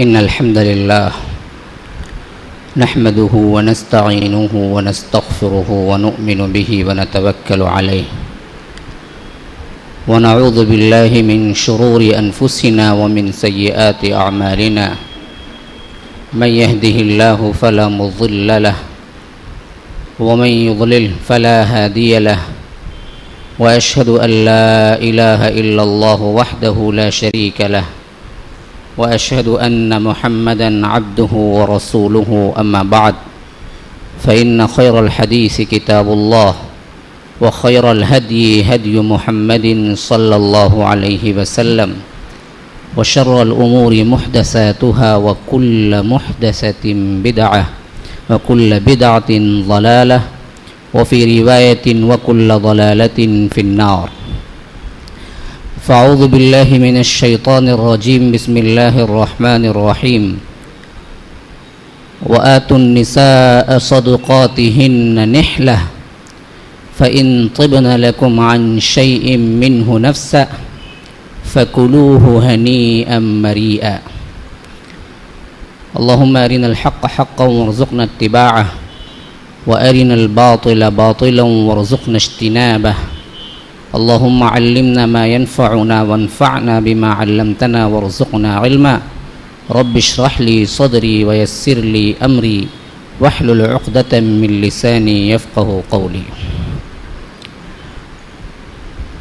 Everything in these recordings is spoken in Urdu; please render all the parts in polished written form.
إن الحمد لله نحمده ونستعينه ونستغفره ونؤمن به ونتوكل عليه ونعوذ بالله من شرور أنفسنا ومن سيئات أعمالنا من يهده الله فلا مضل له ومن يضلل فلا هادي له وأشهد أن لا إله إلا الله وحده لا شريك له وأشهد أن محمدا عبده ورسوله أما بعد فإن خير الحديث كتاب الله وخير الهدي هدي محمد صلى الله عليه وسلم وشر الأمور محدثاتها وكل محدثة بدعة وكل بدعة ضلالة وفي رواية وكل ضلالة في النار. فأعوذ بالله من الشيطان الرجيم. بسم الله الرحمن الرحيم. وآتوا النساء صدقاتهن نحلة فإن طبن لكم عن شيء منه نفسا فكلوه هنيئا مريئا. اللهم أرنا الحق حقا وارزقنا اتباعه وأرنا الباطل باطلا وارزقنا اجتنابه. اللهم علمنا ما ينفعنا وانفعنا بما علمتنا وارزقنا علما. رب اشرح لي صدري ويسر لي أمري واحلل عقدة من لساني يفقه قولي.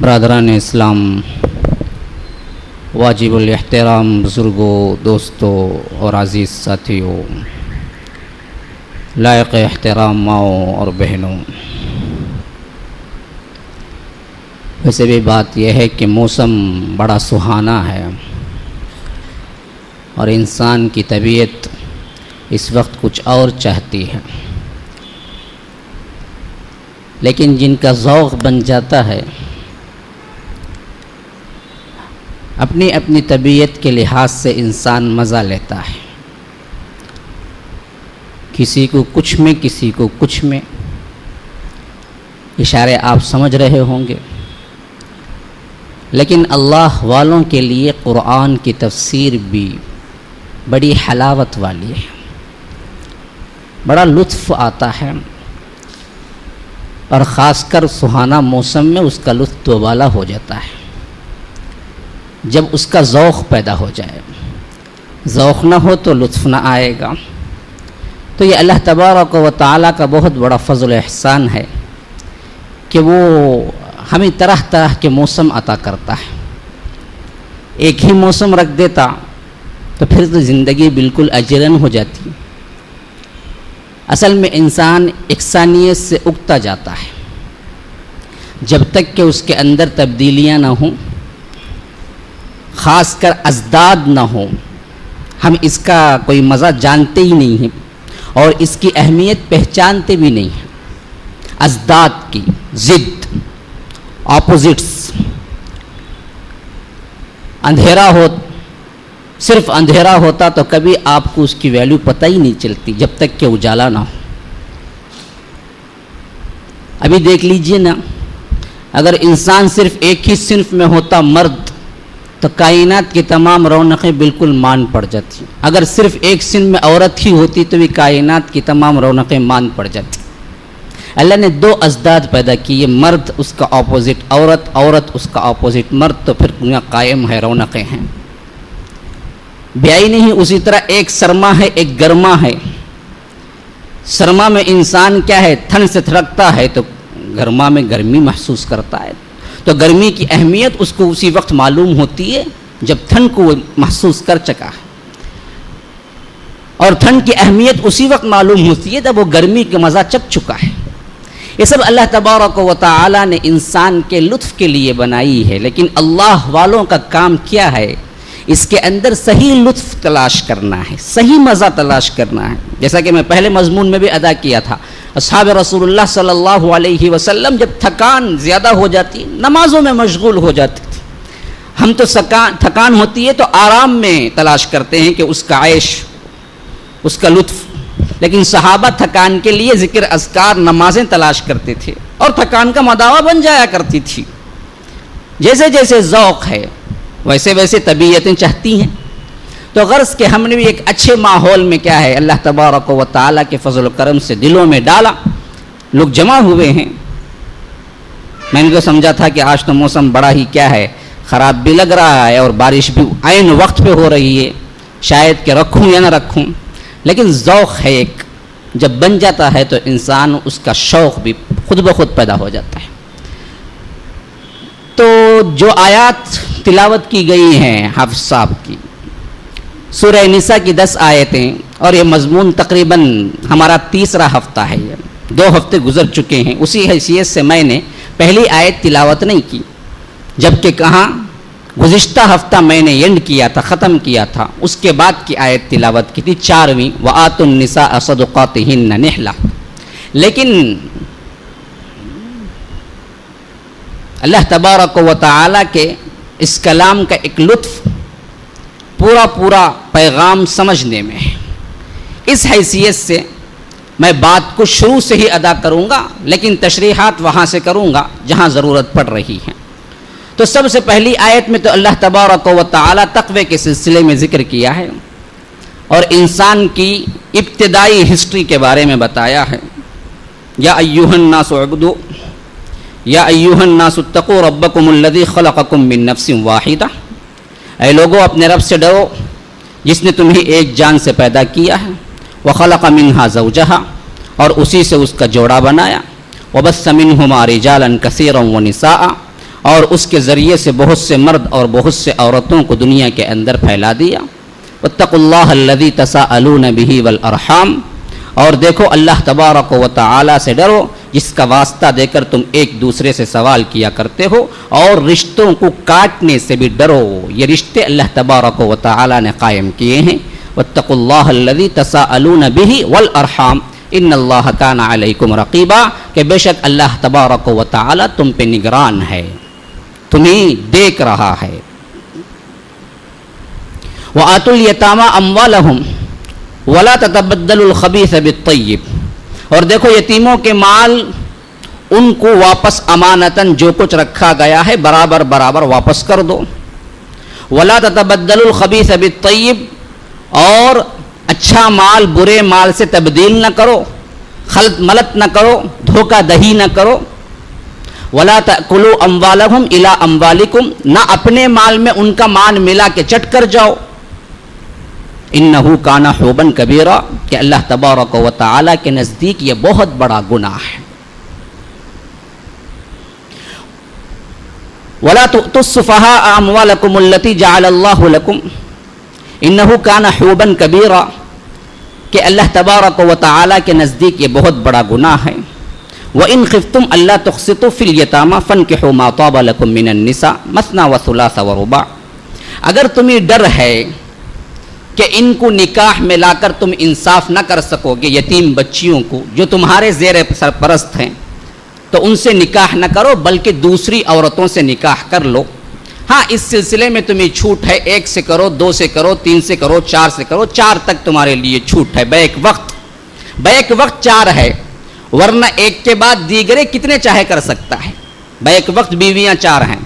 برادران اسلام، واجب الاحترام بزرگوں، دوستوں اور عزیز ساتھیوں، لائق احترام ماؤں اور بہنوں، ویسے بھی بات یہ ہے کہ موسم بڑا سہانا ہے اور انسان کی طبیعت اس وقت کچھ اور چاہتی ہے، لیکن جن کا ذوق بن جاتا ہے اپنی اپنی طبیعت کے لحاظ سے انسان مزہ لیتا ہے، کسی کو کچھ میں کسی کو کچھ میں. اشارے آپ سمجھ رہے ہوں گے، لیکن اللہ والوں کے لیے قرآن کی تفسیر بھی بڑی حلاوت والی ہے، بڑا لطف آتا ہے، اور خاص کر سہانا موسم میں اس کا لطف دوبالا ہو جاتا ہے جب اس کا ذوق پیدا ہو جائے. ذوق نہ ہو تو لطف نہ آئے گا. تو یہ اللہ تبارک و تعالیٰ کا بہت بڑا فضل و احسان ہے کہ وہ ہمیں طرح طرح کے موسم عطا کرتا ہے. ایک ہی موسم رکھ دیتا تو پھر تو زندگی بالکل اجرن ہو جاتی. اصل میں انسان یکسانیت سے اگتا جاتا ہے جب تک کہ اس کے اندر تبدیلیاں نہ ہوں، خاص کر ازداد نہ ہوں. ہم اس کا کوئی مزہ جانتے ہی نہیں ہیں اور اس کی اہمیت پہچانتے بھی نہیں ہیں. ازداد کی ضد، اپوزٹس. اندھیرا ہو، صرف اندھیرا ہوتا تو کبھی آپ کو اس کی ویلیو پتہ ہی نہیں چلتی جب تک کہ اجالا نہ ہو. ابھی دیکھ لیجئے نا، اگر انسان صرف ایک ہی صنف میں ہوتا، مرد، تو کائنات کی تمام رونقیں بالکل مان پڑ جاتی. اگر صرف ایک صنف میں عورت ہی ہوتی تو بھی کائنات کی تمام رونقیں مان پڑ جاتی. اللہ نے دو ازداد پیدا کیے، مرد اس کا اپوزٹ عورت، عورت اس کا اپوزٹ مرد، تو پھر دنیا قائم ہے، رونقیں ہیں. بیائی نہیں اسی طرح ایک سرما ہے ایک گرما ہے. سرما میں انسان کیا ہے، ٹھنڈ سے تھرکتا ہے، تو گرما میں گرمی محسوس کرتا ہے. تو گرمی کی اہمیت اس کو اسی وقت معلوم ہوتی ہے جب ٹھنڈ کو وہ محسوس کر چکا ہے، اور ٹھنڈ کی اہمیت اسی وقت معلوم ہوتی ہے جب وہ گرمی کا مزہ چکھ چکا ہے. یہ سب اللہ تبارک و تعالی نے انسان کے لطف کے لیے بنائی ہے. لیکن اللہ والوں کا کام کیا ہے، اس کے اندر صحیح لطف تلاش کرنا ہے، صحیح مزہ تلاش کرنا ہے. جیسا کہ میں پہلے مضمون میں بھی ادا کیا تھا، اصحاب رسول اللہ صلی اللہ علیہ وسلم جب تھکان زیادہ ہو جاتی نمازوں میں مشغول ہو جاتے تھے. ہم تو تھکان ہوتی ہے تو آرام میں تلاش کرتے ہیں کہ اس کا عیش، اس کا لطف. لیکن صحابہ تھکان کے لیے ذکر اذکار نمازیں تلاش کرتے تھے اور تھکان کا مداوا بن جایا کرتی تھی. جیسے جیسے ذوق ہے ویسے ویسے طبیعتیں چاہتی ہیں. تو غرض کہ ہم نے بھی ایک اچھے ماحول میں کیا ہے اللہ تبارک و تعالیٰ کے فضل و کرم سے دلوں میں ڈالا، لوگ جمع ہوئے ہیں۔ میں نے تو سمجھا تھا کہ آج تو موسم بڑا ہی کیا ہے خراب بھی لگ رہا ہے اور بارش بھی عین وقت پہ ہو رہی ہے، شاید کہ رکھوں یا نہ رکھوں، لیکن ذوق ہے ایک، جب بن جاتا ہے تو انسان اس کا شوق بھی خود بخود پیدا ہو جاتا ہے۔ تو جو آیات تلاوت کی گئی ہیں حافظ صاحب کی، سورہ نساء کی 10 آیتیں، اور یہ مضمون تقریباً ہمارا تیسرا ہفتہ ہے، یہ 2 ہفتے گزر چکے ہیں۔ اسی حیثیت سے میں نے پہلی آیت تلاوت نہیں کی، جبکہ کہاں گزشتہ ہفتہ میں نے اینڈ کیا تھا، ختم کیا تھا، اس کے بعد کی آیت تلاوت کی تھی 4ویں، وَآتُوا النِّسَاءَ صَدُقَاتِهِنَّ نِحْلَةً۔ لیکن اللہ تبارک و تعالیٰ کے اس کلام کا ایک لطف پورا پیغام سمجھنے میں ہے، اس حیثیت سے میں بات کو شروع سے ہی ادا کروں گا، لیکن تشریحات وہاں سے کروں گا جہاں ضرورت پڑ رہی ہے۔ تو سب سے پہلی آیت میں تو اللہ تبارک و تعالیٰ تقوی کے سلسلے میں ذکر کیا ہے اور انسان کی ابتدائی ہسٹری کے بارے میں بتایا ہے۔ یا ایھا الناس اعبدوا یا ایھا الناس اتقوا ربکم الذی خلقکم من نفس واحدہ، اے لوگو اپنے رب سے ڈرو جس نے تمہیں ایک جان سے پیدا کیا ہے، وخلق منہا زوجہا، اور اسی سے اس کا جوڑا بنایا، وبث منہما رجالا کثیرا ونساء، اور اس کے ذریعے سے بہت سے مرد اور بہت سے عورتوں کو دنیا کے اندر پھیلا دیا۔ واتقوا اللہ الذی تساءلون بہ والارحام، اور دیکھو اللہ تبارک و تعالیٰ سے ڈرو جس کا واسطہ دے کر تم ایک دوسرے سے سوال کیا کرتے ہو، اور رشتوں کو کاٹنے سے بھی ڈرو، یہ رشتے اللہ تبارک و تعالیٰ نے قائم کیے ہیں۔ واتقوا اللہ الذی تساءلون بہ والارحام ان اللہ کان علیکم رقیبا، کہ بے شک اللہ تبارک و تعالیٰ تم پہ نگران ہے، تمہیں دیکھ رہا ہے۔ وآتوا الیتامی اموالہم ولا تتبدلوا الخبیث بالطیب، اور دیکھو یتیموں کے مال ان کو واپس امانتاً جو کچھ رکھا گیا ہے برابر واپس کر دو۔ ولا تتبدلوا الخبیث بالطیب، اور اچھا مال برے مال سے تبدیل نہ کرو، خلط ملط نہ کرو، دھوکہ دہی نہ کرو۔ ولا تأکلوا اموالہم الی اموالکم، نہ اپنے مال میں ان کا مان ملا کے چٹ کر جاؤ۔ انہ کان حوبا کبیرا، کہ اللہ تبارک و تعالیٰ کے نزدیک یہ بہت بڑا گناہ ہے۔ ولا تؤتوا السفہاء اموالکم التی جعل اللہ لکم انہ کان حوبا کبیرا، کہ اللہ تبارک و تعالیٰ کے نزدیک یہ بہت بڑا گناہ ہے۔ وَإِنْ خِفْتُمْ أَلَّا تُقْسِطُوا فِي الْيَتَامَى فَانكِحُوا مَا طَابَ لَكُم مِّنَ النِّسَاءِ مَثْنَىٰ وَثُلَاثَ وَرُبَاعَ، اگر تمہیں ڈر ہے کہ ان کو نکاح میں لا کر تم انصاف نہ کر سکو گے، یتیم بچیوں کو جو تمہارے زیر سرپرست ہیں، تو ان سے نکاح نہ کرو بلکہ دوسری عورتوں سے نکاح کر لو۔ ہاں اس سلسلے میں تمہیں چھوٹ ہے، 1 سے کرو، 2 سے کرو، 3 سے کرو، 4 سے کرو، 4 تک تمہارے لیے چھوٹ ہے، بیک وقت 4 ہے، ورنہ 1 کے بعد دیگرے کتنے چاہے کر سکتا ہے۔ بیک وقت بیویاں 4 ہیں۔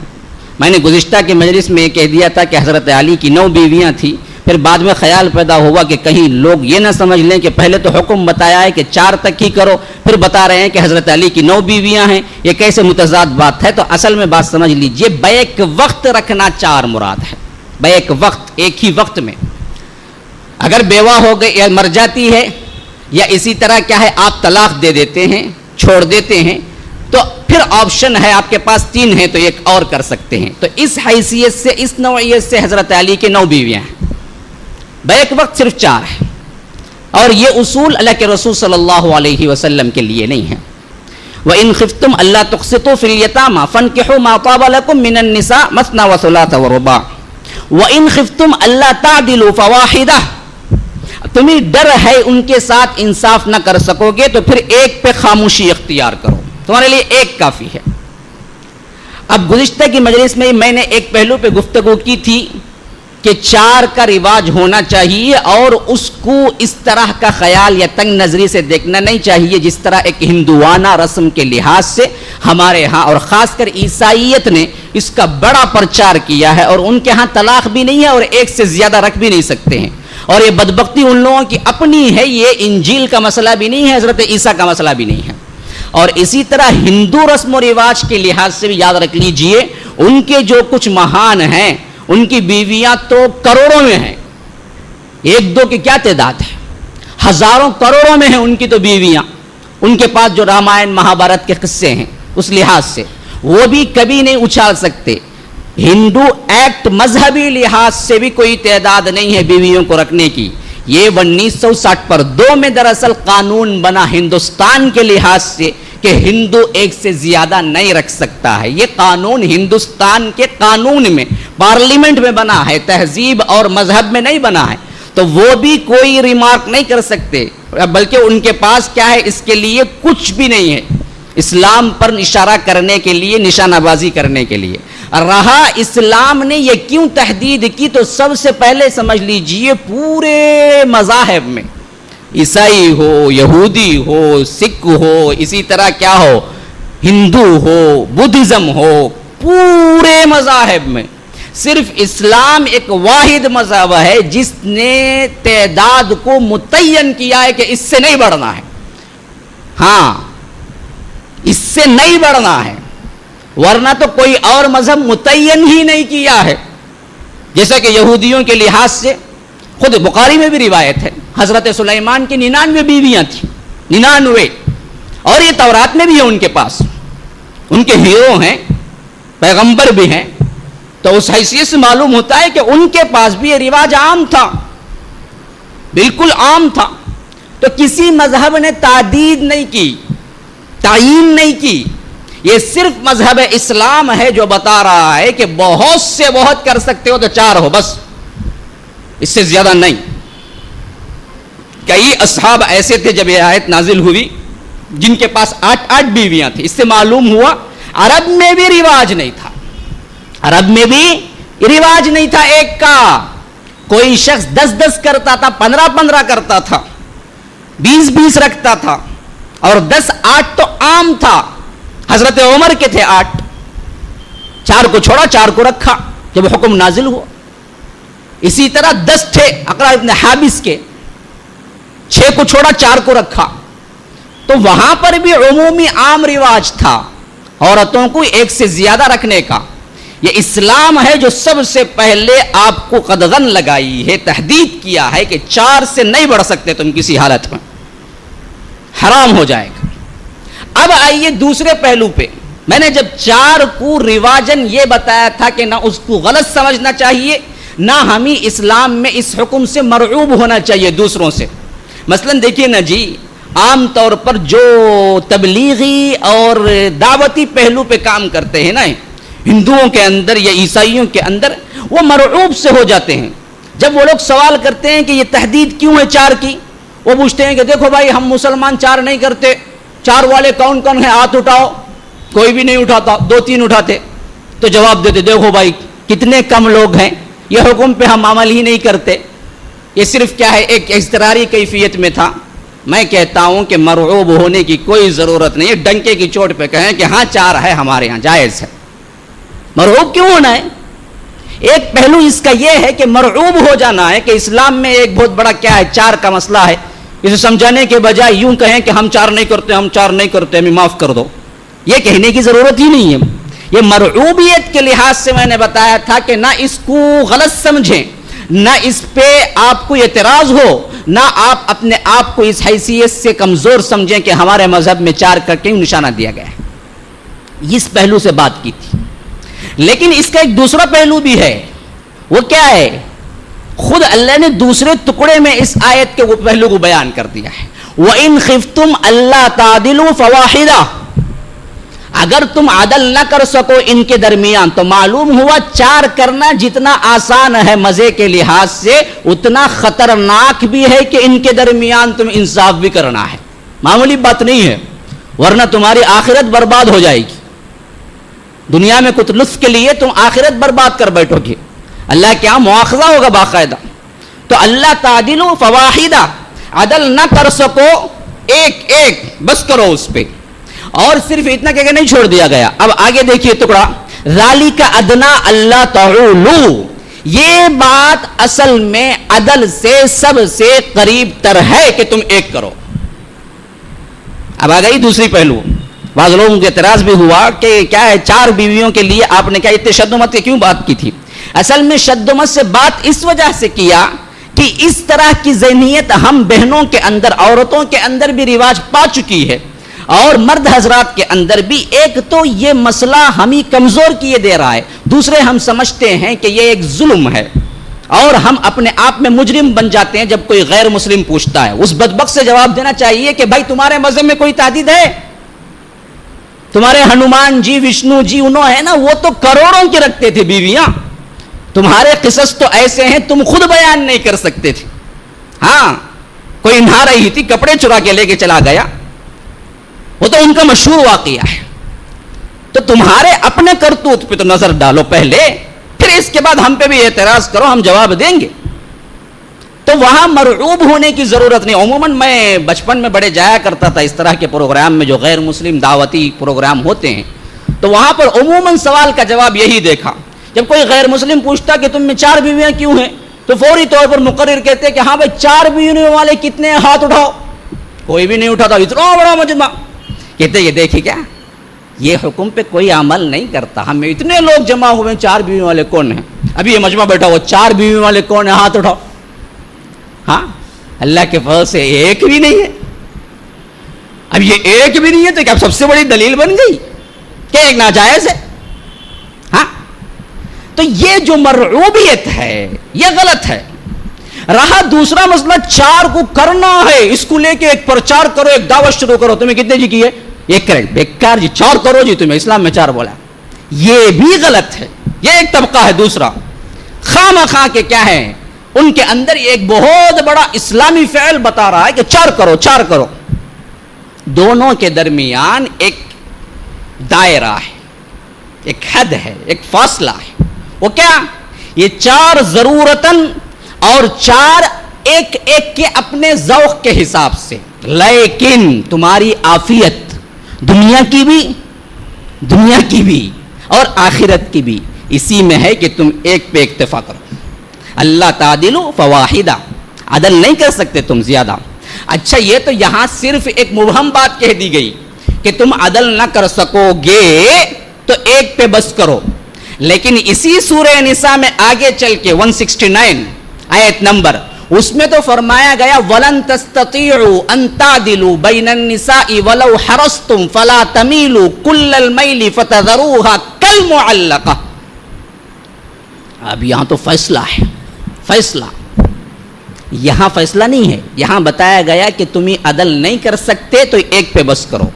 میں نے گزشتہ کے مجلس میں یہ کہہ دیا تھا کہ حضرت علی کی 9 بیویاں تھیں، پھر بعد میں خیال پیدا ہوا کہ کہیں لوگ یہ نہ سمجھ لیں کہ پہلے تو حکم بتایا ہے کہ 4 تک ہی کرو، پھر بتا رہے ہیں کہ حضرت علی کی 9 بیویاں ہیں، یہ کیسے متضاد بات ہے۔ تو اصل میں بات سمجھ لیجئے، بیک وقت رکھنا 4 مراد ہے، بیک وقت، ایک ہی وقت میں۔ اگر بیوہ ہو گئی یا مر جاتی ہے، یا اسی طرح کیا ہے آپ طلاق دے دیتے ہیں، چھوڑ دیتے ہیں، تو پھر آپشن ہے آپ کے پاس 3 ہیں تو ایک اور کر سکتے ہیں۔ تو اس حیثیت سے، اس نوعیت سے حضرت علی کے 9 بیویاں ہیں، بیک وقت صرف 4 ہے، اور یہ اصول اللہ کے رسول صلی اللہ علیہ وسلم کے لیے نہیں ہے۔ وَإِنْ خِفْتُمْ أَلَّا تُقْسِطُوا فِي الْيَتَامَى فَانكِحُوا مَا طَابَ لَكُم مِّنَ النِّسَاءِ مَثْنَىٰ وَثُلَاثَ وَرُبَاعَ وَإِنْ خِفْتُمْ أَلَّا تَعْدِلُوا فَوَاحِدَةً، تمہیں ڈر ہے ان کے ساتھ انصاف نہ کر سکو گے تو پھر ایک پہ خاموشی اختیار کرو، تمہارے لیے ایک کافی ہے۔ اب گزشتہ کی مجلس میں نے ایک پہلو پہ گفتگو کی تھی کہ چار کا رواج ہونا چاہیے اور اس کو اس طرح کا خیال یا تنگ نظری سے دیکھنا نہیں چاہیے جس طرح ایک ہندوانہ رسم کے لحاظ سے ہمارے ہاں اور خاص کر عیسائیت نے اس کا بڑا پرچار کیا ہے، اور ان کے ہاں طلاق بھی نہیں ہے اور ایک سے زیادہ رکھ بھی نہیں سکتے ہیں، اور یہ بدبختی ان لوگوں کی اپنی ہے، یہ انجیل کا مسئلہ بھی نہیں ہے، حضرت عیسیٰ کا مسئلہ بھی نہیں ہے۔ اور اسی طرح ہندو رسم و رواج کے لحاظ سے بھی یاد رکھ لیجئے، ان کے جو کچھ مہان ہیں ان کی بیویاں تو کروڑوں میں ہیں، ایک دو کی کیا تعداد ہے، ہزاروں کروڑوں میں ہیں ان کی تو بیویاں، ان کے پاس جو رامائن مہابھارت کے قصے ہیں اس لحاظ سے وہ بھی کبھی نہیں اچھال سکتے۔ ہندو ایکٹ مذہبی لحاظ سے بھی کوئی تعداد نہیں ہے بیویوں کو رکھنے کی، یہ 1960 پر 2 میں دراصل قانون بنا ہندوستان کے لحاظ سے کہ ہندو ایک سے زیادہ نہیں رکھ سکتا ہے، یہ قانون ہندوستان کے قانون میں پارلیمنٹ میں بنا ہے، تہذیب اور مذہب میں نہیں بنا ہے، تو وہ بھی کوئی ریمارک نہیں کر سکتے، بلکہ ان کے پاس کیا ہے، اس کے لیے کچھ بھی نہیں ہے، اسلام پر اشارہ کرنے کے لیے، نشانہ بازی کرنے کے لیے۔ رہا اسلام نے یہ کیوں تحدید کی، تو سب سے پہلے سمجھ لیجئے پورے مذاہب میں، عیسائی ہو، یہودی ہو، سکھ ہو، اسی طرح کیا ہو، ہندو ہو، بدھزم ہو، پورے مذاہب میں صرف اسلام ایک واحد مذہب ہے جس نے تعداد کو متعین کیا ہے کہ اس سے نہیں بڑھنا ہے، ہاں اس سے نہیں بڑھنا ہے، ورنہ تو کوئی اور مذہب متعین ہی نہیں کیا ہے۔ جیسا کہ یہودیوں کے لحاظ سے خود بخاری میں بھی روایت ہے، حضرت سلیمان کی 99 بیویاں تھیں، 99، اور یہ تورات میں بھی ہے ان کے پاس، ان کے ہیرو ہیں، پیغمبر بھی ہیں، تو اس حیثیت سے معلوم ہوتا ہے کہ ان کے پاس بھی یہ رواج عام تھا، بالکل عام تھا، تو کسی مذہب نے تعدید نہیں کی، تعیین نہیں کی، یہ صرف مذہب اسلام ہے جو بتا رہا ہے کہ بہت سے بہت کر سکتے ہو تو 4 ہو بس، اس سے زیادہ نہیں۔ کئی اصحاب ایسے تھے جب یہ آیت نازل ہوئی جن کے پاس 8 بیویاں تھیں، اس سے معلوم ہوا عرب میں بھی رواج نہیں تھا، عرب میں بھی رواج نہیں تھا ایک کا، کوئی شخص 10 کرتا تھا، 15 کرتا تھا، 20 رکھتا تھا، اور 8 تو عام تھا، حضرت عمر کے تھے 8، 4 کو چھوڑا 4 کو رکھا جب حکم نازل ہوا۔ اسی طرح 10 تھے اقرا ابن حابس کے، 6 کو چھوڑا 4 کو رکھا، تو وہاں پر بھی عمومی عام رواج تھا عورتوں کو ایک سے زیادہ رکھنے کا۔ یہ اسلام ہے جو سب سے پہلے آپ کو قدغن لگائی ہے، تحدید کیا ہے کہ 4 سے نہیں بڑھ سکتے تم کسی حالت میں، حرام ہو جائے گا۔ اب آئیے دوسرے پہلو پہ، میں نے جب 4 کو رواجن یہ بتایا تھا کہ نہ اس کو غلط سمجھنا چاہیے، نہ ہمیں اسلام میں اس حکم سے مرعوب ہونا چاہیے دوسروں سے۔ مثلا دیکھیے نا جی، عام طور پر جو تبلیغی اور دعوتی پہلو پہ کام کرتے ہیں نا ہندوؤں کے اندر یا عیسائیوں کے اندر، وہ مرعوب سے ہو جاتے ہیں جب وہ لوگ سوال کرتے ہیں کہ یہ تحدید کیوں ہے 4 کی۔ وہ پوچھتے ہیں کہ دیکھو بھائی ہم مسلمان 4 نہیں کرتے، 4 والے کون کون ہیں ہاتھ اٹھاؤ، کوئی بھی نہیں اٹھاتا، 2-3 اٹھاتے، تو جواب دیتے دیکھو بھائی کتنے کم لوگ ہیں، یہ حکم پہ ہم عمل ہی نہیں کرتے، یہ صرف کیا ہے ایک اضطراری کیفیت میں تھا۔ میں کہتا ہوں کہ مرعوب ہونے کی کوئی ضرورت نہیں ہے، ڈنکے کی چوٹ پہ کہیں کہ ہاں 4 ہے ہمارے ہاں، جائز ہے، مرعوب کیوں ہونا ہے؟ ایک پہلو اس کا یہ ہے کہ مرعوب ہو جانا ہے کہ اسلام میں ایک بہت بڑا کیا ہے 4 کا مسئلہ ہے، اسے سمجھانے کے بجائے یوں کہیں کہ ہم 4 نہیں کرتے، ہم 4 نہیں کرتے، ہمیں معاف کر دو، یہ کہنے کی ضرورت ہی نہیں ہے۔ یہ مرعوبیت کے لحاظ سے میں نے بتایا تھا کہ نہ اس کو غلط سمجھیں، نہ اس پہ آپ کو اعتراض ہو، نہ آپ اپنے آپ کو اس حیثیت سے کمزور سمجھیں کہ ہمارے مذہب میں 4 کر کے نشانہ دیا گیا ہے۔ اس پہلو سے بات کی تھی، لیکن اس کا ایک دوسرا پہلو بھی ہے، وہ کیا ہے؟ خود اللہ نے دوسرے ٹکڑے میں اس آیت کے پہلو کو بیان کر دیا ہے، وَإِنْ خِفْتُمْ أَلَّا تَعْدِلُوا فَوَاحِدَةً، اگر تم عدل نہ کر سکو ان کے درمیان، تو معلوم ہوا 4 کرنا جتنا آسان ہے مزے کے لحاظ سے، اتنا خطرناک بھی ہے کہ ان کے درمیان تم انصاف بھی کرنا ہے، معمولی بات نہیں ہے، ورنہ تمہاری آخرت برباد ہو جائے گی، دنیا میں کچھ لطف کے لیے تم آخرت برباد کر بیٹھو گے۔ اللہ کیا مواخذہ ہوگا باقاعدہ. تو اللہ تعدلوا فواحدہ, عدل نہ کر سکو ایک ایک, بس کرو اس پہ. اور صرف اتنا کہہ کے نہیں چھوڑ دیا گیا. اب آگے دیکھیے ٹکڑا, ذالک ادنی اللہ تعولوا, یہ بات اصل میں عدل سے سب سے قریب تر ہے کہ تم ایک کرو. اب آ گئی دوسری پہلو. بعض لوگوں کے اعتراض بھی ہوا کہ کیا ہے 4 بیویوں کے لیے آپ نے کیا اتنے شد و مت کی کیوں بات کی تھی؟ اصل میں شد و مت سے بات اس وجہ سے کیا کہ اس طرح کی ذہنیت ہم بہنوں کے اندر, عورتوں کے اندر بھی رواج پا چکی ہے, اور مرد حضرات کے اندر بھی. ایک تو یہ مسئلہ ہمیں کمزور کیے دے رہا ہے, دوسرے ہم سمجھتے ہیں کہ یہ ایک ظلم ہے, اور ہم اپنے آپ میں مجرم بن جاتے ہیں جب کوئی غیر مسلم پوچھتا ہے. اس بدبخت سے جواب دینا چاہیے کہ بھائی تمہارے مذہب میں کوئی تعداد ہے؟ تمہارے ہنومان جی, وشنو جی, انہوں ہے نا, وہ تو کروڑوں کی رکھتے تھے بیویاں. تمہارے قصص تو ایسے ہیں تم خود بیان نہیں کر سکتے تھے. ہاں, کوئی نہا رہی تھی, کپڑے چرا کے لے کے چلا گیا, وہ تو ان کا مشہور واقعہ ہے. تو تمہارے اپنے کرتوت پہ تو نظر ڈالو پہلے, پھر اس کے بعد ہم پہ بھی اعتراض کرو, ہم جواب دیں گے. تو وہاں مرعوب ہونے کی ضرورت نہیں. عموماً میں بچپن میں بڑے جایا کرتا تھا اس طرح کے پروگرام میں جو غیر مسلم دعوتی پروگرام ہوتے ہیں, تو وہاں پر عموماً سوال کا جواب یہی دیکھا. جب کوئی غیر مسلم پوچھتا کہ تم میں 4 بیویاں کیوں ہیں, تو فوری طور پر مقرر کہتے کہ ہاں بھائی 4 بیویوں والے کتنے ہیں, ہاتھ اٹھاؤ. کوئی بھی نہیں اٹھاتا, اتنا بڑا مجمع. کہتے یہ دیکھیں کیا, یہ حکم پہ کوئی عمل نہیں کرتا, ہمیں اتنے لوگ جمع ہوئے, 4 بیویوں والے کون ہیں؟ ابھی یہ مجمع بیٹھا ہوا, 4 بیویوں والے کون ہیں, ہاتھ اٹھاؤ. ہاں, اللہ کے فضل سے ایک بھی نہیں ہے. اب یہ ایک بھی نہیں ہے تو کیا سب سے بڑی دلیل بن گئی کہ ایک ناجائز ہے؟ ہاں, تو یہ جو مرعوبیت ہے یہ غلط ہے. رہا دوسرا مسئلہ, 4 کو کرنا ہے, اس کو لے کے ایک پرچار کرو, ایک دعوت شروع کرو. تمہیں کتنے جی کی ہے؟ 1 کروڑ. بیکار جی, 4 کرو جی, تمہیں اسلام میں 4 بولا, یہ بھی غلط ہے. یہ ایک طبقہ ہے. دوسرا, خواہ کے کیا ہے, ان کے اندر ایک بہت بڑا اسلامی فعل بتا رہا ہے کہ 4 کرو 4 کرو. دونوں کے درمیان ایک دائرہ ہے, ایک حد ہے, ایک فاصلہ ہے. وہ کیا؟ یہ 4 ضرورتاً اور 4 ایک ایک کے اپنے ذوق کے حساب سے, لیکن تمہاری عافیت دنیا کی بھی اور آخرت کی بھی اسی میں ہے کہ تم ایک پہ اکتفا کرو. اللہ تعدلوا فواحدہ, عدل نہیں کر سکتے تم زیادہ. اچھا, یہ تو یہاں صرف ایک مبہم بات کہہ دی گئی کہ تم عدل نہ کر سکو گے تو ایک پہ بس کرو. لیکن اسی سورہ نساء میں آگے چل کے 169 آیت نمبر, اس میں تو فرمایا گیا وَلَن تَسْتَطِيعُوا أَن تَعْدِلُوا بَيْنَ النِّسَاءِ وَلَوْ حَرَصْتُمْ فَلَا تَمِيلُوا كُلَّ الْمَيْلِ فَتَذَرُوهَا كَالْمُعَلَّقَةِ. اب یہاں تو فیصلہ ہے. فیصلہ یہاں فیصلہ نہیں ہے, یہاں بتایا گیا کہ تمہیں عدل نہیں کر سکتے تو ایک پہ بس کرو.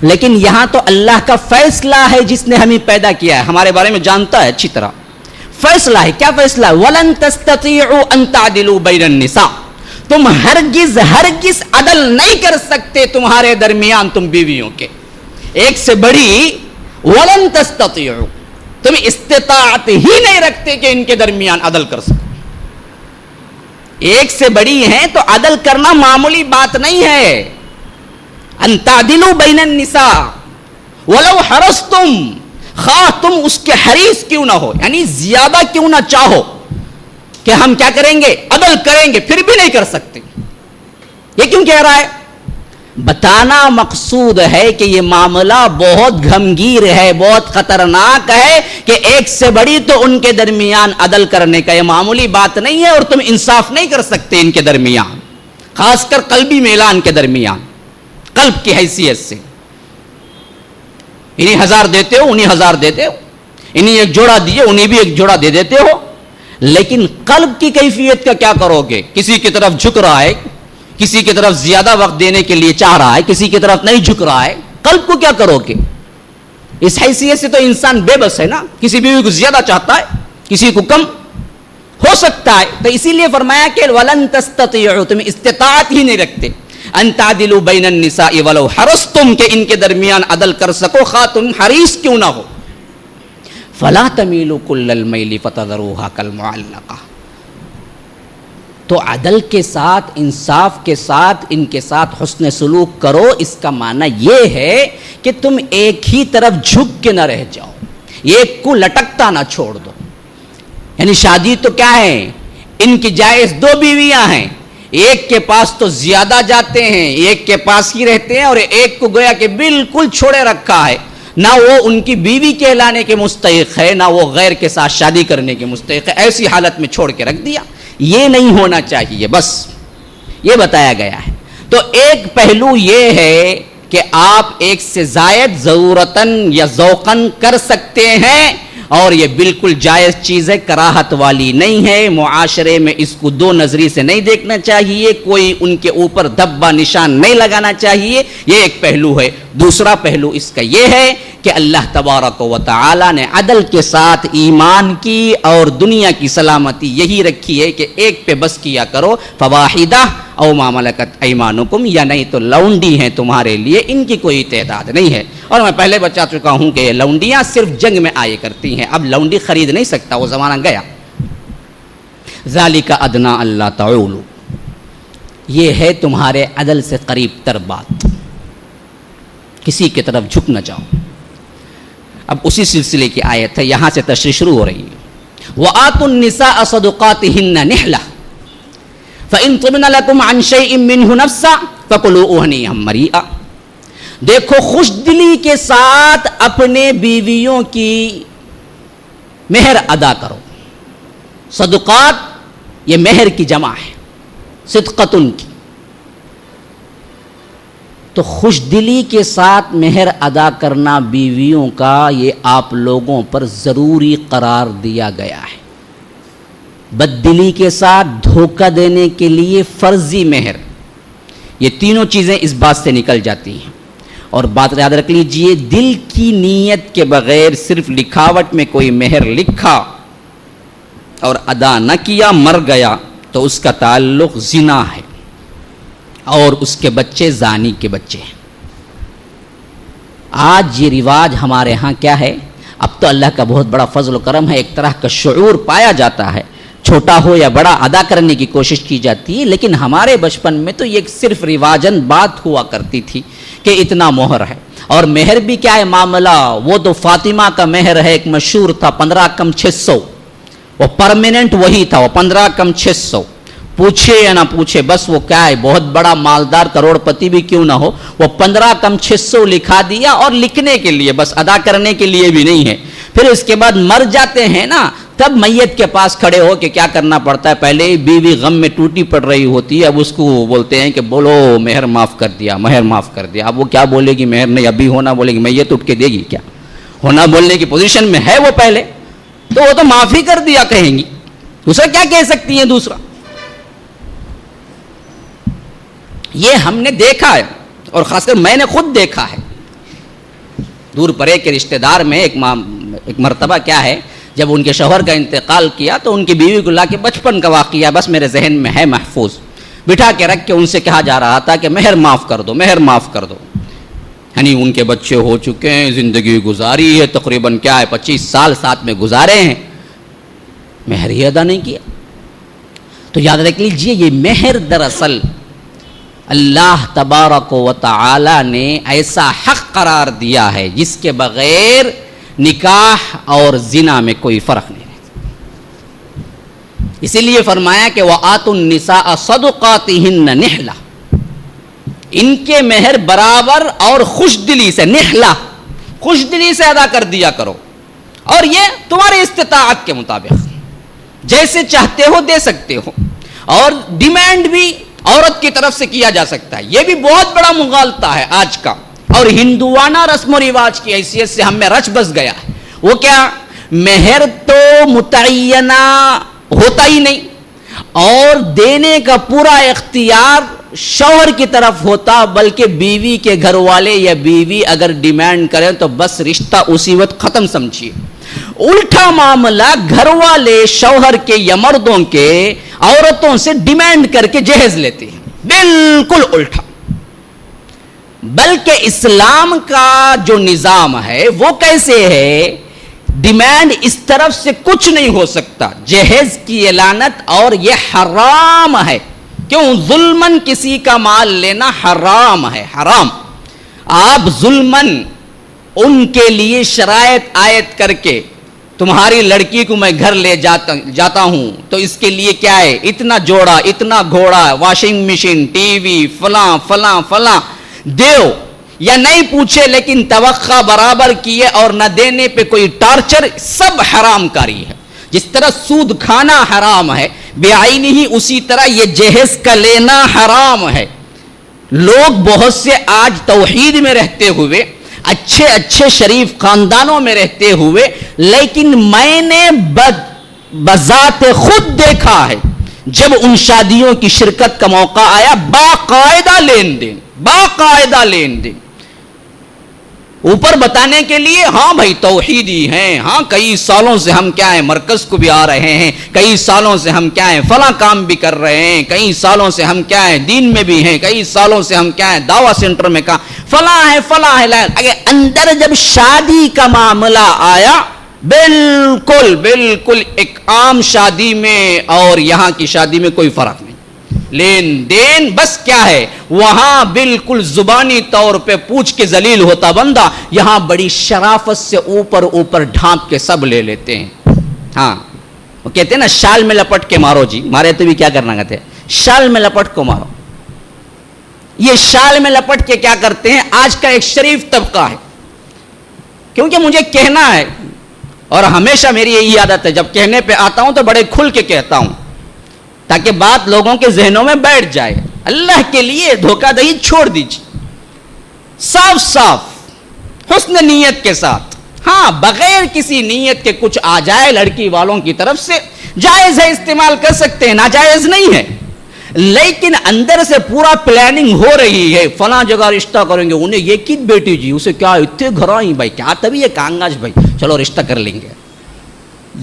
لیکن یہاں تو اللہ کا فیصلہ ہے جس نے ہمیں پیدا کیا ہے, ہمارے بارے میں جانتا ہے اچھی طرح. فیصلہ ہے, کیا فیصلہ ہے؟ وَلَن تَسْتَطِيعُوا أَن تَعْدِلُوا بَيْنَ النِّسَاءِ, تم ہرگز عدل نہیں کر سکتے تمہارے درمیان تم بیویوں کے. ایک سے بڑی وَلَن تَسْتَطِيعُوا, تم استطاعت ہی نہیں رکھتے کہ ان کے درمیان عدل کر سکو. ایک سے بڑی ہیں تو عدل کرنا معمولی بات نہیں ہے. ان تعدلوا بین النساء ولو حرصتم, خواہ تم اس کے حریص کیوں نہ ہو, یعنی زیادہ کیوں نہ چاہو کہ ہم کیا کریں گے, عدل کریں گے, پھر بھی نہیں کر سکتے. یہ کیوں کہہ رہا ہے؟ بتانا مقصود ہے کہ یہ معاملہ بہت گھمگیر ہے, بہت خطرناک ہے کہ ایک سے بڑی تو ان کے درمیان عدل کرنے کا یہ معمولی بات نہیں ہے, اور تم انصاف نہیں کر سکتے ان کے درمیان, خاص کر قلبی میلان کے درمیان, قلب کی حیثیت سے. انہیں 1000 دیتے ہو, انہیں 1000 دیتے ہو, انہیں ایک جوڑا دیے, انہیں بھی ایک جوڑا دے دیتے ہو, لیکن قلب کی کیفیت کا کیا کرو گے؟ کسی کی طرف جھک رہا ہے, کسی کی طرف زیادہ وقت دینے کے لیے چاہ رہا ہے, کسی کی طرف نہیں جھک رہا ہے. قلب کو کیا کرو گے؟ اس حیثیت سے تو انسان بے بس ہے نا, کسی بیوی کو زیادہ چاہتا ہے, کسی کو کم ہو سکتا ہے. تو اسی لیے فرمایا کہ وَلَن تَسْتَطِيعُوا, تم استطاعت ہی نہیں رکھتے, ان تعدلوا بین النساء ولو حرصتم, کہ ان کے درمیان عدل کر سکو خواہ تم حریص کیوں نہ ہو. فلا تمیلوا کل المیل فتذروها کالمعلقہ. تو عدل کے ساتھ، انصاف کے ساتھ، ان کے ساتھ حسن سلوک کرو. اس کا معنی یہ ہے کہ تم ایک ہی طرف جھک کے نہ رہ جاؤ، ایک کو لٹکتا نہ چھوڑ دو. یعنی شادی تو کیا ہے، ان کی جائز 2 بیویاں ہیں، ایک کے پاس تو زیادہ جاتے ہیں، ایک کے پاس ہی رہتے ہیں، اور ایک کو گویا کہ بالکل چھوڑے رکھا ہے. نہ وہ ان کی بیوی کہلانے کے مستحق ہے، نہ وہ غیر کے ساتھ شادی کرنے کے مستحق ہے. ایسی حالت میں چھوڑ کے رکھ دیا. یہ نہیں ہونا چاہیے، بس یہ بتایا گیا ہے. تو ایک پہلو یہ ہے کہ آپ ایک سے زائد ضرورتاً یا ذوقاً کر سکتے ہیں، اور یہ بالکل جائز چیز ہے، کراہت والی نہیں ہے. معاشرے میں اس کو 2 نظری سے نہیں دیکھنا چاہیے، کوئی ان کے اوپر دھبا نشان نہیں لگانا چاہیے. یہ ایک پہلو ہے. دوسرا پہلو اس کا یہ ہے کہ اللہ تبارک و تعالی نے عدل کے ساتھ ایمان کی اور دنیا کی سلامتی یہی رکھی ہے کہ ایک پہ بس کیا کرو، فواحدہ او ما ملکت ایمانکم، یا نہیں تو لونڈی ہیں تمہارے لیے، ان کی کوئی تعداد نہیں ہے. اور میں پہلے بتا چکا ہوں کہ یہ لونڈیاں صرف جنگ میں آئے کرتی ہیں، اب لونڈی خرید نہیں سکتا، وہ زمانہ گیا. ذالک ادنی اللہ تعولوا، یہ ہے تمہارے عدل سے قریب تر بات، کسی کی طرف جھک نہ جاؤ. اب اسی سلسلے کی آیت ہے، یہاں سے تشریح شروع ہو رہی ہے. وآتوا النساء صدقاتهن نحلہ فإن طبن لكم عن شيء منه نفسا فكلوه هنيئا مريئا. دیکھو خوش دلی کے ساتھ اپنے بیویوں کی مہر ادا کرو. صدقات یہ مہر کی جمع ہے، صدقتن کی. تو خوش دلی کے ساتھ مہر ادا کرنا بیویوں کا یہ آپ لوگوں پر ضروری قرار دیا گیا ہے. بد دلی کے ساتھ دھوکہ دینے کے لیے فرضی مہر، یہ تینوں چیزیں اس بات سے نکل جاتی ہیں. اور بات یاد رکھ لیجئے، دل کی نیت کے بغیر صرف لکھاوٹ میں کوئی مہر لکھا اور ادا نہ کیا، مر گیا، تو اس کا تعلق زنا ہے، اور اس کے بچے زانی کے بچے ہیں. آج یہ رواج ہمارے ہاں کیا ہے، اب تو اللہ کا بہت بڑا فضل و کرم ہے، ایک طرح کا شعور پایا جاتا ہے، چھوٹا ہو یا بڑا ادا کرنے کی کوشش کی جاتی ہے. لیکن ہمارے بچپن میں تو یہ صرف رواجن بات ہوا کرتی تھی کہ اتنا مہر ہے. اور مہر بھی کیا ہے معاملہ، وہ تو فاطمہ کا مہر ہے، ایک مشہور تھا 15 کم 600، وہ پرماننٹ وہی تھا، وہ 15 کم 600. پوچھے یا نہ پوچھے، بس وہ کیا ہے، بہت بڑا مالدار کروڑ پتی بھی کیوں نہ ہو، وہ 15 کم 600 لکھا دیا، اور لکھنے کے لیے، بس ادا کرنے کے لیے بھی نہیں ہے. پھر اس کے بعد مر جاتے ہیں نا، تب میت کے پاس کھڑے ہو کہ کیا کرنا پڑتا ہے. پہلے ہی بیوی غم میں ٹوٹی پڑ رہی ہوتی ہے، اب اس کو بولتے ہیں کہ بولو مہر معاف کر دیا، مہر معاف کر دیا. اب وہ کیا بولے گی، مہر نہیں ابھی ہونا بولے گی، میت اٹھ کے دے گی کیا؟ ہونا بولنے کی پوزیشن میں ہے وہ پہلے، تو وہ تو معافی کر دیا کہیں گی، دوسرا کیا کہہ سکتی ہیں. دوسرا یہ ہم نے دیکھا ہے، اور خاص کر میں نے خود دیکھا ہے. دور پرے کے رشتہ دار میں ایک مرتبہ کیا ہے، جب ان کے شوہر کا انتقال کیا تو ان کی بیوی کو لا کے، بچپن کا واقعہ بس میرے ذہن میں ہے محفوظ، بٹھا کے رکھ کے ان سے کہا جا رہا تھا کہ مہر معاف کر دو، مہر معاف کر دو. یعنی ان کے بچے ہو چکے ہیں، زندگی گزاری ہے، تقریباً کیا ہے 25 سال ساتھ میں گزارے ہیں، مہر ہی ادا نہیں کیا. تو یاد رکھ لیجئے، یہ مہر دراصل اللہ تبارک و تعالی نے ایسا حق قرار دیا ہے جس کے بغیر نکاح اور زنا میں کوئی فرق نہیں رہتا. اسی لیے فرمایا کہ وَآتُوا النِّسَاءَ صَدُقَاتِهِنَّ نِحْلَةً، ان کے مہر برابر اور خوش دلی سے، نحلہ خوش دلی سے ادا کر دیا کرو. اور یہ تمہارے استطاعت کے مطابق، جیسے چاہتے ہو دے سکتے ہو. اور ڈیمانڈ بھی عورت کی طرف سے کیا جا سکتا ہے، یہ بھی بہت بڑا مغالطہ ہے آج کا، اور ہندوانہ رسم و رواج کی حیثیت سے ہم میں رچ بس گیا ہے. وہ کیا، مہر تو متعینہ ہوتا ہی نہیں، اور دینے کا پورا اختیار شوہر کی طرف ہوتا، بلکہ بیوی کے گھر والے یا بیوی اگر ڈیمانڈ کریں تو بس رشتہ اسی وقت ختم سمجھیے. الٹا معاملہ، گھر والے شوہر کے یا مردوں کے عورتوں سے ڈیمانڈ کر کے جہیز لیتے ہیں، بالکل الٹا. بلکہ اسلام کا جو نظام ہے وہ کیسے ہے، ڈیمانڈ اس طرف سے کچھ نہیں ہو سکتا. جہیز کی یہ لعنت اور یہ حرام ہے. کیوں؟ ظلمن کسی کا مال لینا حرام ہے، حرام. آپ ظلمن ان کے لیے شرائط عائد کر کے تمہاری لڑکی کو میں گھر لے جاتا ہوں تو اس کے لیے کیا ہے، اتنا جوڑا، اتنا گھوڑا، واشنگ مشین، ٹی وی، فلاں فلاں فلاں دیو، یا نہیں پوچھے لیکن توقع برابر کیے اور نہ دینے پہ کوئی ٹارچر، سب حرام کاری ہے. جس طرح سود کھانا حرام ہے بعینی ہی، اسی طرح یہ جہیز کا لینا حرام ہے. لوگ بہت سے آج توحید میں رہتے ہوئے، اچھے اچھے شریف خاندانوں میں رہتے ہوئے، لیکن میں نے بذات خود دیکھا ہے جب ان شادیوں کی شرکت کا موقع آیا، باقاعدہ لین دین، باقاعدہ لین دین، اوپر بتانے کے لیے ہاں بھائی توحیدی ہیں، ہاں کئی سالوں سے ہم کیا ہیں مرکز کو بھی آ رہے ہیں، کئی سالوں سے ہم کیا ہیں فلاں کام بھی کر رہے ہیں، کئی سالوں سے ہم کیا ہیں دین میں بھی ہیں، کئی سالوں سے ہم کیا ہیں دعویٰ سینٹر میں کام، فلاں ہے فلاں ہے. اگر اندر جب شادی کا معاملہ آیا، بالکل بالکل ایک عام شادی میں اور یہاں کی شادی میں کوئی فرق نہیں. لین دین بس کیا ہے، وہاں بالکل زبانی طور پہ پوچھ کے ذلیل ہوتا بندہ، یہاں بڑی شرافت سے اوپر اوپر ڈھانپ کے سب لے لیتے ہیں. ہاں وہ کہتے ہیں نا شال میں لپٹ کے مارو جی، مارے تو بھی کیا کرنا کہتے ہیں شال میں لپٹ کو مارو. یہ شال میں لپٹ کے کیا کرتے ہیں آج کا ایک شریف طبقہ ہے. کیونکہ مجھے کہنا ہے اور ہمیشہ میری یہی عادت ہے، جب کہنے پہ آتا ہوں تو بڑے کھل کے کہتا ہوں تاکہ بات لوگوں کے ذہنوں میں بیٹھ جائے. اللہ کے لیے دھوکہ دہی چھوڑ دیجیے، صاف صاف حسن نیت کے ساتھ. ہاں بغیر کسی نیت کے کچھ آ جائے لڑکی والوں کی طرف سے، جائز ہے، استعمال کر سکتے ہیں، ناجائز نہیں ہے. لیکن اندر سے پورا پلاننگ ہو رہی ہے، فلاں جگہ رشتہ کریں گے، انہیں یہ کت بیٹی جی، اسے کیا اتنے گھر آئی بھائی، کیا تبھی یہ کانگاج بھائی، چلو رشتہ کر لیں گے.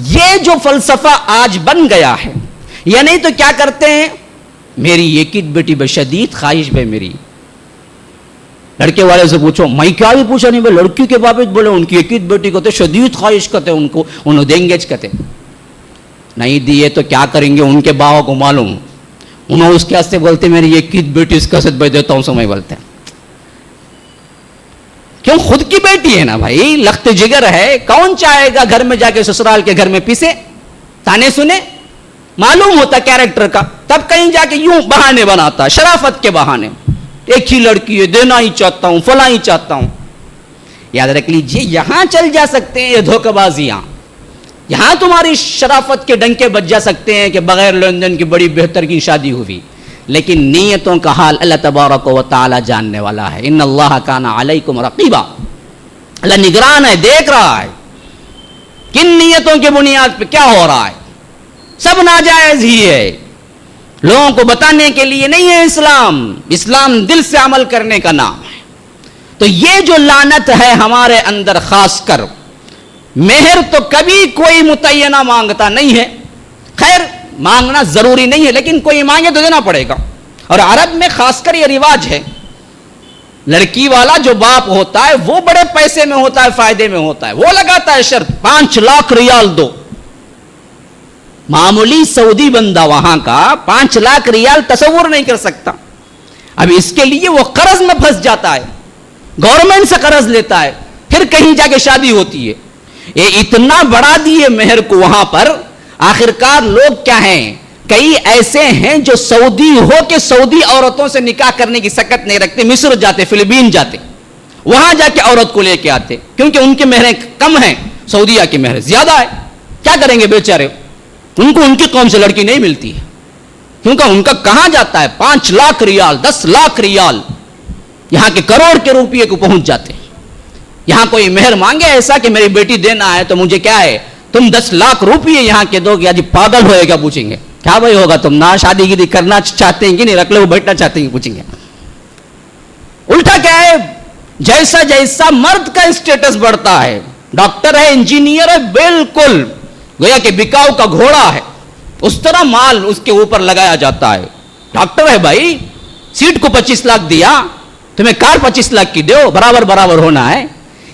یہ جو فلسفہ آج بن گیا ہے، یا نہیں تو کیا کرتے ہیں، میری یہ کت بیٹی بھائی شدید خواہش بھائی میری. لڑکے والے سے پوچھو، میں کیا بھی پوچھا نہیں بھائی، لڑکی کے بابت بولے ان کی ایک بیٹی کو شدید خواہش کرتے، ان کو انہوں دیں گے کہتے نہیں دیے تو کیا کریں گے، ان کے باوا کو معلوم. انہوں اس کے سے بولتے میری یہ کت بیٹی اس کا ست بھائی دیتا ہوں سمجھ بولتے ہیں. کیوں؟ خود کی بیٹی ہے نا بھائی، لخت جگر ہے، کون چاہے گا گھر میں جا کے سسرال کے گھر میں پیسے تانے سنے، معلوم ہوتا کیریکٹر کا، تب کہیں جا کے یوں بہانے بناتا، شرافت کے بہانے، ایک ہی لڑکی ہے، دینا ہی چاہتا ہوں، فلاں ہی چاہتا ہوں. یاد رکھ لیجئے یہاں چل جا سکتے ہیں یہ دھوکہ بازیاں، یہاں تمہاری شرافت کے ڈنکے بج جا سکتے ہیں کہ بغیر لین دین کی بڑی بہتر کی شادی ہوئی، لیکن نیتوں کا حال اللہ تبارک و تعالی جاننے والا ہے. ان اللہ کان علیکم رقیبا، اللہ نگران ہے، دیکھ رہا ہے کن نیتوں کی بنیاد پہ کیا ہو رہا ہے. سب ناجائز ہی ہے، لوگوں کو بتانے کے لیے نہیں ہے اسلام. اسلام دل سے عمل کرنے کا نام ہے. تو یہ جو لعنت ہے ہمارے اندر، خاص کر مہر تو کبھی کوئی متعینہ مانگتا نہیں ہے، خیر مانگنا ضروری نہیں ہے لیکن کوئی مانگے تو دینا پڑے گا. اور عرب میں خاص کر یہ رواج ہے، لڑکی والا جو باپ ہوتا ہے وہ بڑے پیسے میں ہوتا ہے، فائدے میں ہوتا ہے، وہ لگاتا ہے شرط 5 لاکھ ریال دو. معمولی سعودی بندہ وہاں کا 5 لاکھ ریال تصور نہیں کر سکتا. اب اس کے لیے وہ قرض میں پھنس جاتا ہے، گورنمنٹ سے قرض لیتا ہے، پھر کہیں جا کے شادی ہوتی ہے. یہ اتنا بڑھا دیے مہر کو وہاں پر، آخرکار لوگ کیا ہیں، کئی ایسے ہیں جو سعودی ہو کے سعودی عورتوں سے نکاح کرنے کی سکت نہیں رکھتے، مصر جاتے، فلپین جاتے، وہاں جا کے عورت کو لے کے آتے، کیونکہ ان کی مہریں کم ہیں، سعودیہ کی مہر زیادہ ہے. کیا کریں گے بیچارے، ان کو ان کی قوم سے لڑکی نہیں ملتی ہے، کیونکہ ان کا کہاں جاتا ہے 5 لاکھ ریال، 10 لاکھ ریال، یہاں کے کروڑ کے روپیے کو پہنچ جاتے ہیں. یہاں کوئی مہر مانگے ایسا کہ میری بیٹی دینا ہے تو مجھے کیا ہے، تم 10 لاکھ روپیے یہاں کے دو گے، جی پاگل ہوئے گا، پوچھیں گے کیا بھائی ہوگا، تم نہ شادی کی کرنا چاہتے ہیں کہ نہیں، رکھ لے وہ بیٹھنا چاہتے ہیں، پوچھیں گے. الٹا کیا ہے، جیسا جیسا مرد کا اسٹیٹس بڑھتا ہے، ڈاکٹر ہے، انجینئر ہے، بالکل گویا کہ بکاؤ کا گھوڑا ہے، اس طرح مال اس کے اوپر لگایا جاتا ہے. ڈاکٹر ہے بھائی، سیٹ کو 25 لاکھ دیا، تمہیں کار 25 لاکھ کی دو، برابر برابر ہونا ہے.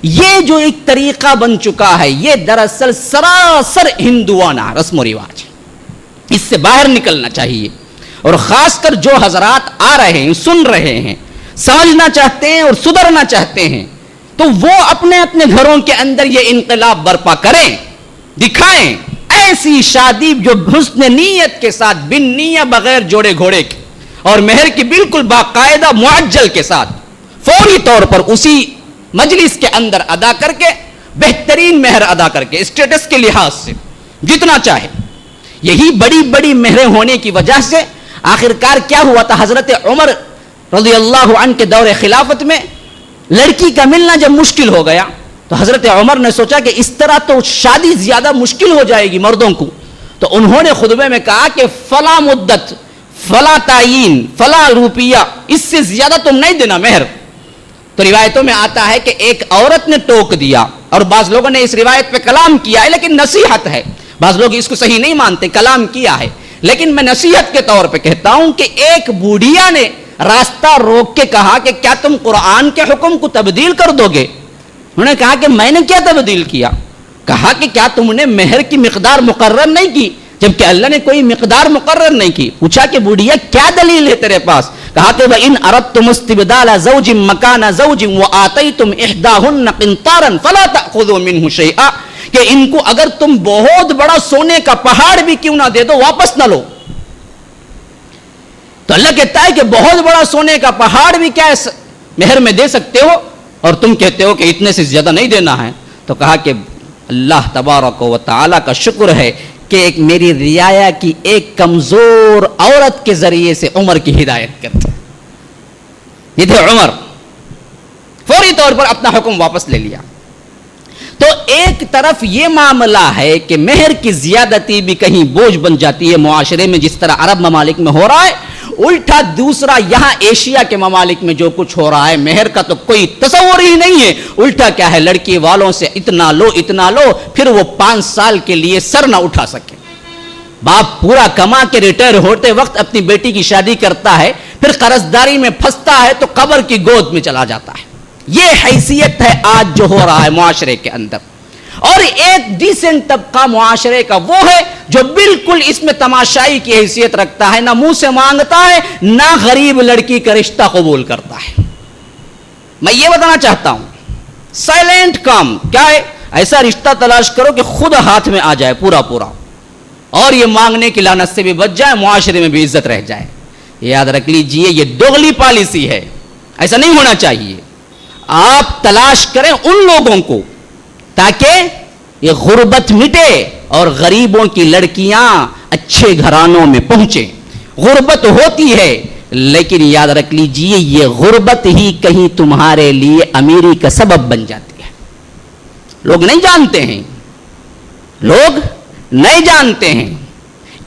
یہ جو ایک طریقہ بن چکا ہے یہ دراصل سراسر ہندوانہ رسم و رواج ہے. اس سے باہر نکلنا چاہیے. اور خاص کر جو حضرات آ رہے ہیں, سن رہے ہیں, سمجھنا چاہتے ہیں اور سدھرنا چاہتے ہیں, تو وہ اپنے اپنے گھروں کے اندر یہ انقلاب برپا کریں, دکھائیں ایسی شادی جو حسن نیت کے ساتھ, بن نیت, بغیر جوڑے گھوڑے کے, اور مہر کی بالکل باقاعدہ معجل کے ساتھ فوری طور پر اسی مجلس کے اندر ادا کر کے, بہترین مہر ادا کر کے اسٹیٹس کے لحاظ سے جتنا چاہے. یہی بڑی بڑی مہریں ہونے کی وجہ سے آخرکار کیا ہوا تھا, حضرت عمر رضی اللہ عنہ کے دور خلافت میں لڑکی کا ملنا جب مشکل ہو گیا تو حضرت عمر نے سوچا کہ اس طرح تو شادی زیادہ مشکل ہو جائے گی مردوں کو, تو انہوں نے خطبے میں کہا کہ فلاں مدت, فلاں تعین, فلاں روپیہ, اس سے زیادہ تم نہیں دینا مہر. تو روایتوں میں آتا ہے کہ ایک عورت نے ٹوک دیا, اور بعض لوگوں نے اس روایت پہ کلام کیا ہے, لیکن نصیحت ہے, بعض لوگ اس کو صحیح نہیں مانتے, کلام کیا ہے, لیکن میں نصیحت کے طور پہ کہتا ہوں کہ ایک بوڑھیا نے راستہ روک کے کہا کہ کیا تم قرآن کے حکم کو تبدیل کر دو گے؟ انہوں نے کہا کہ میں نے کیا تبدیل کیا؟ کہا کہ کیا تم نے مہر کی مقدار مقرر نہیں کی جبکہ اللہ نے کوئی مقدار مقرر نہیں کی؟ پوچھا کہ بوڑھیا کیا دلیل ہے تیرے پاس؟ کہا کہ وَإِنْ أَرَدْتُمُ اسْتِبْدَالَ زَوْجٍ مَكَانَ زَوْجٍ وَآتَيْتُمْ إِحْدَاهُنَّ قِنْطَارًا فَلَا تَأْخُذُوا مِنْهُ شَيْئًا, کہ ان کو اگر تم بہت بڑا سونے کا پہاڑ بھی کیوں نہ دے دو واپس نہ لو. تو اللہ کہتا ہے کہ بہت بڑا سونے کا پہاڑ بھی کیا مہر میں دے سکتے ہو, اور تم کہتے ہو کہ اتنے سے زیادہ نہیں دینا ہے. تو کہا کہ اللہ تبارک و تعالیٰ کا شکر ہے کہ ایک میری رعایا کی ایک کمزور عورت کے ذریعے سے عمر کی ہدایت کرتے. یہ تھے عمر, فوری طور پر اپنا حکم واپس لے لیا. تو ایک طرف یہ معاملہ ہے کہ مہر کی زیادتی بھی کہیں بوجھ بن جاتی ہے معاشرے میں, جس طرح عرب ممالک میں ہو رہا ہے. الٹا دوسرا یہاں ایشیا کے ممالک میں جو کچھ ہو رہا ہے, مہر کا تو کوئی تصور ہی نہیں ہے. الٹا کیا ہے, لڑکی والوں سے اتنا لو اتنا لو, پھر وہ 5 سال کے لیے سر نہ اٹھا سکے. باپ پورا کما کے ریٹائر ہوتے وقت اپنی بیٹی کی شادی کرتا ہے, پھر قرضداری میں پھنستا ہے تو قبر کی گود میں چلا جاتا ہے. یہ حیثیت ہے آج جو ہو رہا ہے معاشرے کے اندر. اور ایک ڈیسنٹ طبقہ معاشرے کا وہ ہے جو بالکل اس میں تماشائی کی حیثیت رکھتا ہے, نہ منہ سے مانگتا ہے نہ غریب لڑکی کا رشتہ قبول کرتا ہے. میں یہ بتانا چاہتا ہوں, سائلنٹ کام کیا ہے, ایسا رشتہ تلاش کرو کہ خود ہاتھ میں آ جائے پورا پورا, اور یہ مانگنے کی لعنت سے بھی بچ جائے, معاشرے میں بھی عزت رہ جائے. یاد رکھ لیجئے یہ دوغلی پالیسی ہے, ایسا نہیں ہونا چاہیے. آپ تلاش کریں ان لوگوں کو تاکہ یہ غربت مٹے اور غریبوں کی لڑکیاں اچھے گھرانوں میں پہنچیں. غربت ہوتی ہے لیکن یاد رکھ لیجئے یہ غربت ہی کہیں تمہارے لیے امیری کا سبب بن جاتی ہے. لوگ نہیں جانتے ہیں, لوگ نہیں جانتے ہیں.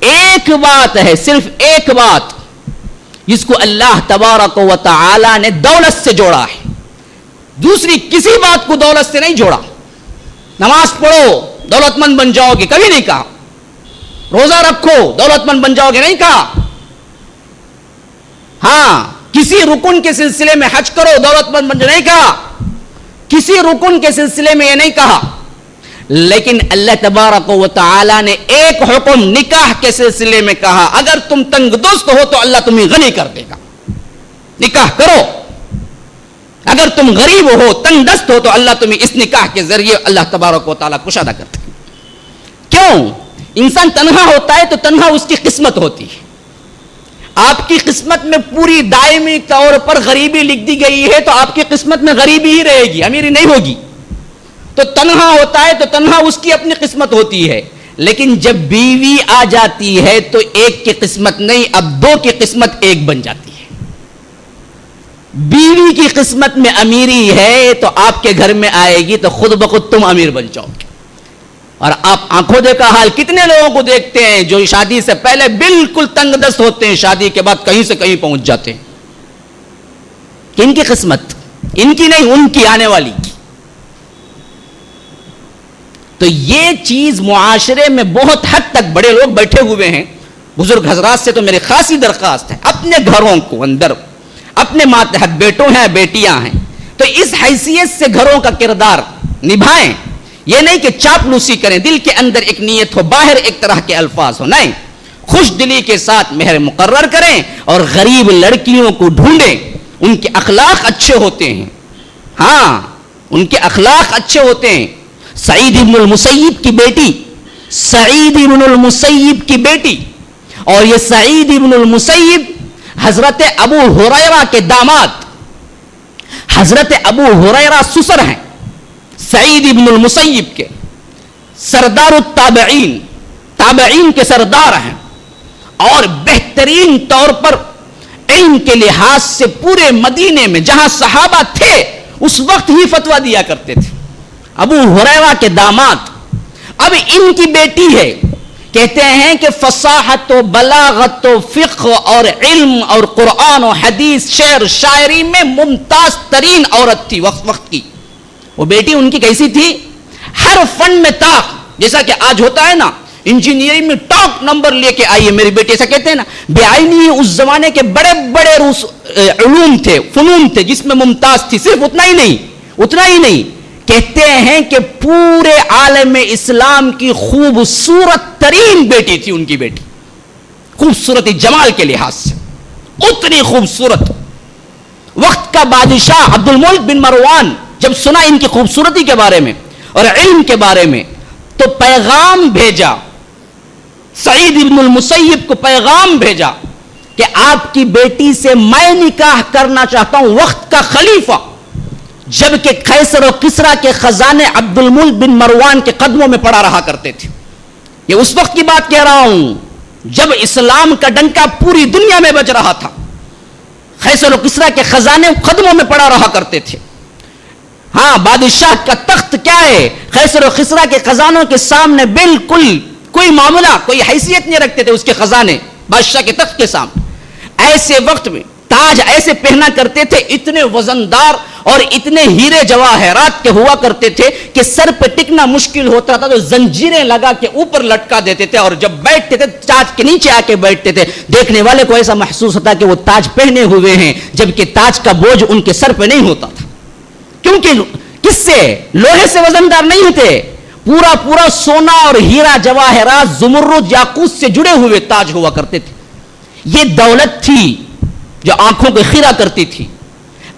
ایک بات ہے, صرف ایک بات, جس کو اللہ تبارک و تعالی نے دولت سے جوڑا ہے, دوسری کسی بات کو دولت سے نہیں جوڑا. نماز پڑھو دولت مند بن جاؤ گے, کبھی نہیں کہا. روزہ رکھو دولت مند بن جاؤ گے, نہیں کہا. ہاں کسی رکن کے سلسلے میں حج کرو دولت مند بن جاؤ, نہیں کہا. کسی رکن کے سلسلے میں یہ نہیں کہا. لیکن اللہ تبارک و تعالی نے ایک حکم نکاح کے سلسلے میں کہا, اگر تم تنگ دست ہو تو اللہ تمہیں غنی کر دے گا, نکاح کرو. اگر تم غریب ہو, تنگ دست ہو, تو اللہ تمہیں اس نکاح کے ذریعے اللہ تبارک و تعالیٰ کشادہ کرتے ہیں. کیوں؟ انسان تنہا ہوتا ہے تو تنہا اس کی قسمت ہوتی ہے. آپ کی قسمت میں پوری دائمی طور پر غریبی لکھ دی گئی ہے تو آپ کی قسمت میں غریبی ہی رہے گی, امیری نہیں ہوگی. تو تنہا ہوتا ہے تو تنہا اس کی اپنی قسمت ہوتی ہے. لیکن جب بیوی آ جاتی ہے تو ایک کی قسمت نہیں, اب 2 کی قسمت ایک بن جاتی ہے. بیوی کی قسمت میں امیری ہے تو آپ کے گھر میں آئے گی تو خود بخود تم امیر بن جاؤ گے. اور آپ آنکھوں دیکھا حال کتنے لوگوں کو دیکھتے ہیں جو شادی سے پہلے بالکل تنگ دست ہوتے ہیں, شادی کے بعد کہیں سے کہیں پہنچ جاتے ہیں. کن کی قسمت؟ ان کی نہیں, ان کی آنے والی کی. تو یہ چیز معاشرے میں بہت حد تک, بڑے لوگ بیٹھے ہوئے ہیں, بزرگ حضرات سے تو میری خاصی درخواست ہے, اپنے گھروں کو اندر اپنے ماتحت بیٹوں ہیں بیٹیاں ہیں, تو اس حیثیت سے گھروں کا کردار نبھائیں. یہ نہیں کہ چاپلوسی کریں, دل کے اندر ایک نیت ہو, باہر ایک طرح کے الفاظ ہو. نہیں, خوش دلی کے ساتھ مہر مقرر کریں اور غریب لڑکیوں کو ڈھونڈیں. ان کے اخلاق اچھے ہوتے ہیں, ہاں ان کے اخلاق اچھے ہوتے ہیں. سعید ابن المسیب کی بیٹی, سعید ابن المسیب کی بیٹی, اور یہ سعید ابن المسیب حضرت ابو ہریرہ کے داماد, حضرت ابو ہریرہ سسر ہیں سعید ابن المسیب کے, سردار التابعین, تابعین کے سردار ہیں, اور بہترین طور پر علم کے لحاظ سے پورے مدینے میں جہاں صحابہ تھے اس وقت ہی فتویٰ دیا کرتے تھے. ابو ہریرہ کے داماد. اب ان کی بیٹی ہے, کہتے ہیں کہ فصاحت و بلاغت و فقہ اور علم اور قرآن و حدیث شعر شاعری میں ممتاز ترین عورت تھی وقت کی. وہ بیٹی ان کی کیسی تھی؟ ہر فن میں طاق, جیسا کہ آج ہوتا ہے نا, انجینئرنگ میں ٹاپ نمبر لے کے آئی ہے میری بیٹی, ایسا کہتے ہیں نا. بیائی اس زمانے کے بڑے بڑے علوم تھے, فنون تھے جس میں ممتاز تھی. صرف اتنا ہی نہیں, کہتے ہیں کہ پورے عالم اسلام کی خوبصورت ترین بیٹی تھی ان کی بیٹی, خوبصورتی جمال کے لحاظ سے اتنی خوبصورت. وقت کا بادشاہ عبد الملک بن مروان جب سنا ان کی خوبصورتی کے بارے میں اور علم کے بارے میں تو پیغام بھیجا, سعید ابن المسیب کو پیغام بھیجا کہ آپ کی بیٹی سے میں نکاح کرنا چاہتا ہوں, وقت کا خلیفہ. جبکہ قیصر و کسریٰ کے خزانے عبد الملک بن مروان کے قدموں میں پڑا رہا کرتے تھے. یہ اس وقت کی بات کہہ رہا ہوں جب اسلام کا ڈنکا پوری دنیا میں بج رہا تھا. قیصر و کسریٰ کے خزانے قدموں میں پڑا رہا کرتے تھے. ہاں, بادشاہ کا تخت کیا ہے, قیصر و کسریٰ کے خزانوں کے سامنے بالکل کوئی معاملہ, کوئی حیثیت نہیں رکھتے تھے اس کے خزانے بادشاہ کے تخت کے سامنے. ایسے وقت میں تاج ایسے پہنا کرتے تھے, اتنے وزندار اور اتنے ہیرے جواہرات کے ہوا کرتے تھے کہ سر پہ ٹکنا مشکل ہوتا تھا تو زنجیریں لگا کے اوپر لٹکا دیتے تھے, اور جب بیٹھتے تھے تاج کے نیچے آ کے بیٹھتے تھے. دیکھنے والے کو ایسا محسوس ہوتا کہ وہ تاج پہنے ہوئے ہیں, جبکہ تاج کا بوجھ ان کے سر پہ نہیں ہوتا تھا. کیونکہ کس سے, لوہے سے وزندار نہیں تھے, پورا سونا اور ہیرا جواہرات زمرد یاقوت سے جڑے ہوئے تاج ہوا کرتے تھے. یہ دولت تھی جو آنکھوں کو خیرہ کرتی تھی.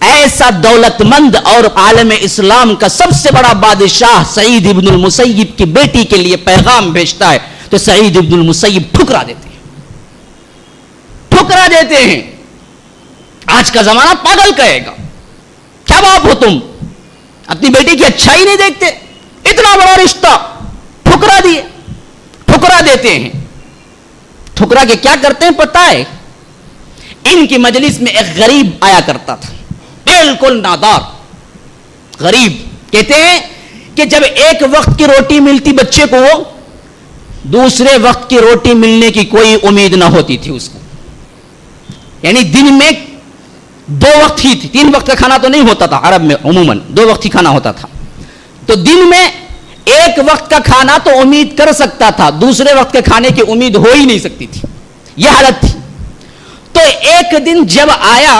ایسا دولت مند اور عالم اسلام کا سب سے بڑا بادشاہ سعید ابن المسیب کی بیٹی کے لیے پیغام بھیجتا ہے تو سعید ابن المسیب ٹھکرا دیتے ہیں. آج کا زمانہ پاگل کہے گا, کیا باپ ہو تم, اپنی بیٹی کی اچھائی نہیں دیکھتے, اتنا بڑا رشتہ ٹھکرا دیتے ہیں. ٹھکرا کے کیا کرتے ہیں پتہ ہے؟ ان کی مجلس میں ایک غریب آیا کرتا تھا, بالکل نادار غریب. کہتے ہیں کہ جب ایک وقت کی روٹی ملتی بچے کو, دوسرے وقت کی روٹی ملنے کی کوئی امید نہ ہوتی تھی اس کو. یعنی دن میں 2 وقت ہی تھی, 3 وقت کا کھانا تو نہیں ہوتا تھا عرب میں, عموماً 2 وقت ہی کھانا ہوتا تھا. تو دن میں 1 وقت کا کھانا تو امید کر سکتا تھا, دوسرے وقت کے کھانے کی امید ہو ہی نہیں سکتی تھی. یہ حالت تھی. تو ایک دن جب آیا,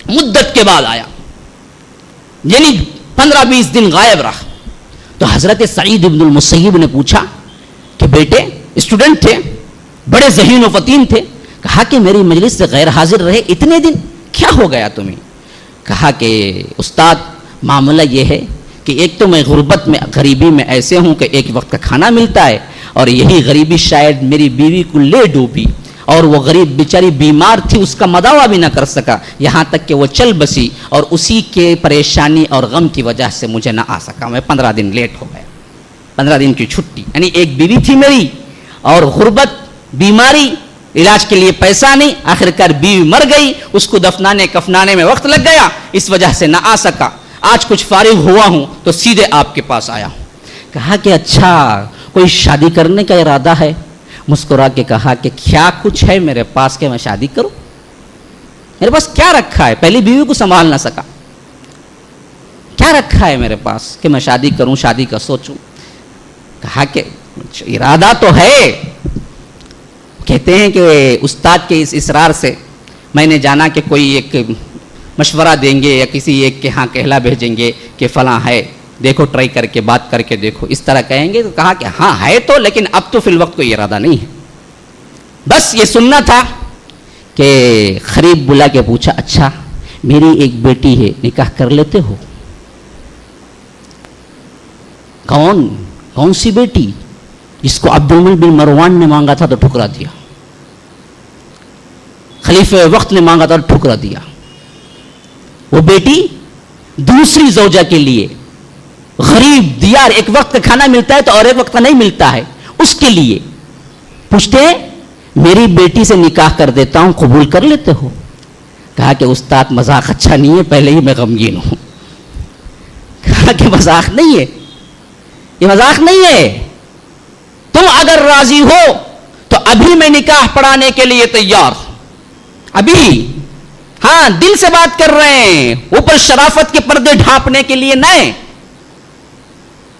مدت کے بعد آیا, یعنی 15-20 دن غائب رہا, تو حضرت سعید ابن المسیب نے پوچھا کہ بیٹے, اسٹوڈنٹ تھے, بڑے ذہین و فطین تھے, کہا کہ میری مجلس سے غیر حاضر رہے اتنے دن, کیا ہو گیا تمہیں؟ کہا کہ استاد معاملہ یہ ہے کہ ایک تو میں غربت میں, غریبی میں ایسے ہوں کہ 1 وقت کا کھانا ملتا ہے, اور یہی غریبی شاید میری بیوی کو لے ڈوبی, اور وہ غریب بیچاری بیمار تھی, اس کا مداوا بھی نہ کر سکا, یہاں تک کہ وہ چل بسی, اور اسی کے پریشانی اور غم کی وجہ سے مجھے نہ آ سکا. میں 15 دن لیٹ ہو گیا, 15 دن کی چھٹی. یعنی ایک بیوی تھی میری, اور غربت, بیماری, علاج کے لیے پیسہ نہیں, آخرکار بیوی مر گئی, اس کو دفنانے کفنانے میں وقت لگ گیا, اس وجہ سے نہ آ سکا. آج کچھ فارغ ہوا ہوں تو سیدھے آپ کے پاس آیا ہوں. کہا کہ اچھا کوئی شادی کرنے کا ارادہ ہے؟ مسکرا کے کہا کہ کیا کچھ ہے میرے پاس کہ میں شادی کروں؟ میرے پاس کیا رکھا ہے؟ پہلی بیوی کو سنبھال نہ سکا, کیا رکھا ہے میرے پاس کہ میں شادی کروں, شادی کا سوچوں؟ کہا کہ ارادہ تو ہے. کہتے ہیں کہ استاد کے اس اصرار سے میں نے جانا کہ کوئی ایک مشورہ دیں گے یا کسی ایک کے ہاں کہلا بھیجیں گے کہ فلاں ہے، دیکھو ٹرائی کر کے بات کر کے دیکھو، اس طرح کہیں گے، تو کہا کہ ہاں ہے تو، لیکن اب تو فی الوقت کوئی ارادہ نہیں ہے. بس یہ سننا تھا کہ قریب بلا کے پوچھا اچھا میری ایک بیٹی ہے، نکاح کر لیتے ہو؟ کون سی بیٹی؟ جس کو عبد الملک بن مروان نے مانگا تھا تو ٹھکرا دیا، خلیفہ وقت نے مانگا تھا تو ٹھکرا دیا. وہ بیٹی دوسری زوجہ کے لیے، غریب دیار، ایک وقت کا کھانا ملتا ہے تو اور ایک وقت کا نہیں ملتا ہے، اس کے لیے پوچھتے ہیں میری بیٹی سے نکاح کر دیتا ہوں، قبول کر لیتے ہو؟ کہا کہ استاد مذاق اچھا نہیں ہے، پہلے ہی میں غمگین ہوں. کہا کہ مذاق نہیں ہے، یہ مذاق نہیں ہے، تم اگر راضی ہو تو ابھی میں نکاح پڑھانے کے لیے تیار ہوں، ابھی. ہاں دل سے بات کر رہے ہیں، اوپر شرافت کے پردے ڈھانپنے کے لیے نہیں.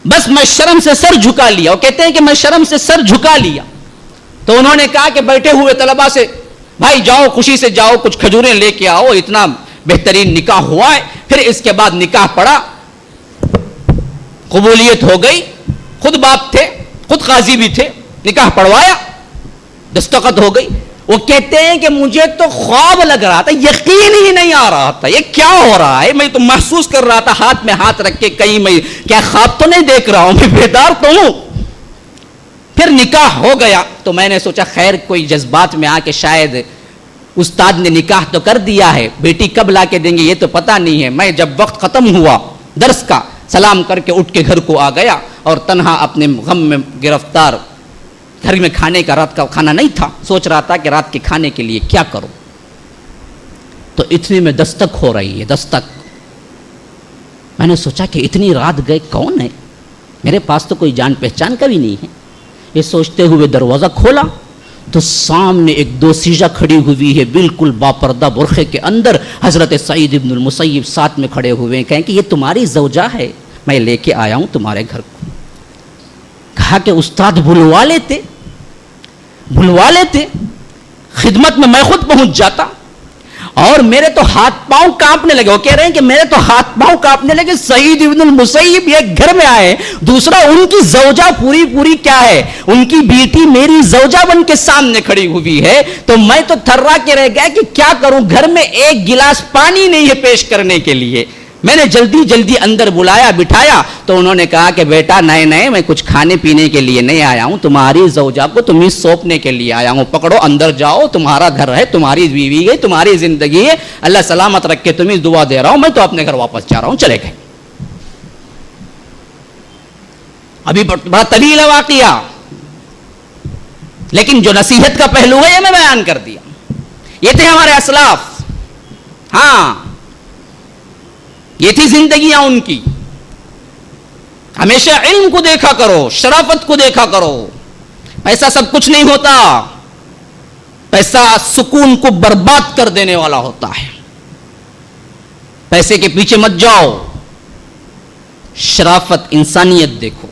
بس میں شرم سے سر جھکا لیا. وہ کہتے ہیں کہ میں شرم سے سر جھکا لیا. تو انہوں نے کہا کہ بیٹھے ہوئے طلباء سے بھائی جاؤ، خوشی سے جاؤ، کچھ کھجوریں لے کے آؤ، اتنا بہترین نکاح ہوا ہے. پھر اس کے بعد نکاح پڑا، قبولیت ہو گئی، خود باپ تھے، خود قاضی بھی تھے، نکاح پڑھوایا، دستخط ہو گئی. وہ کہتے ہیں کہ مجھے تو خواب لگ رہا تھا، یقین ہی نہیں آ رہا تھا یہ کیا ہو رہا ہے. میں تو محسوس کر رہا تھا ہاتھ میں ہاتھ رکھ کے کہیں میں کیا خواب تو نہیں دیکھ رہا ہوں، میں بیدار تو ہوں. پھر نکاح ہو گیا تو میں نے سوچا خیر کوئی جذبات میں آ کے شاید استاد نے نکاح تو کر دیا ہے، بیٹی کب لا کے دیں گے یہ تو پتہ نہیں ہے. میں جب وقت ختم ہوا درس کا، سلام کر کے اٹھ کے گھر کو آ گیا اور تنہا اپنے غم میں گرفتار. گھر میں کھانے کا رات کا کھانا نہیں تھا، سوچ رہا تھا کہ رات کے کھانے کے لیے کیا کروں. تو اتنے میں دستک ہو رہی ہے، دستک. میں نے سوچا کہ اتنی رات گئے کون ہے، میرے پاس تو کوئی جان پہچان کا بھی نہیں ہے. یہ سوچتے ہوئے دروازہ کھولا تو سامنے ایک دوسیجہ کھڑی ہوئی ہے، بالکل باپردہ برقعے کے اندر. حضرت سعید ابن المسیب ساتھ میں کھڑے ہوئے ہیں، کہیں کہ یہ تمہاری زوجہ ہے، میں لے کے آیا ہوں تمہارے گھر کو. کہا کہ استاد بلوا لیتے خدمت میں خود پہنچ جاتا. اور میرے تو ہاتھ پاؤں کانپنے لگے. وہ کہہ رہے ہیں کہ میرے تو ہاتھ پاؤں کانپنے لگے. سعید ابن المسیب ایک گھر میں آئے، دوسرا ان کی زوجہ پوری کیا ہے، ان کی بیٹی میری زوجہ بن کے سامنے کھڑی ہوئی ہے. تو میں تو تھرا کے رہ گیا کہ کیا کروں، گھر میں ایک گلاس پانی نہیں ہے پیش کرنے کے لیے. میں نے جلدی اندر بلایا، بٹھایا تو انہوں نے کہا کہ بیٹا نہیں میں کچھ کھانے پینے کے لیے نہیں آیا ہوں، تمہاری زوجہ کو تمہیں سونپنے کے لیے آیا ہوں. پکڑو اندر جاؤ، تمہارا گھر ہے، تمہاری بیوی ہے، تمہاری زندگی ہے، اللہ سلامت رکھ کے تمہیں دعا دے رہا ہوں. میں تو اپنے گھر واپس جا رہا ہوں. چلے گئے. ابھی بڑا طویل ہے واقعہ، لیکن جو نصیحت کا پہلو ہے یہ میں بیان کر دیا. یہ تھے ہمارے اسلاف. ہاں یہ تھی زندگیاں ان کی. ہمیشہ علم کو دیکھا کرو، شرافت کو دیکھا کرو. پیسہ سب کچھ نہیں ہوتا، پیسہ سکون کو برباد کر دینے والا ہوتا ہے. پیسے کے پیچھے مت جاؤ. شرافت، انسانیت دیکھو،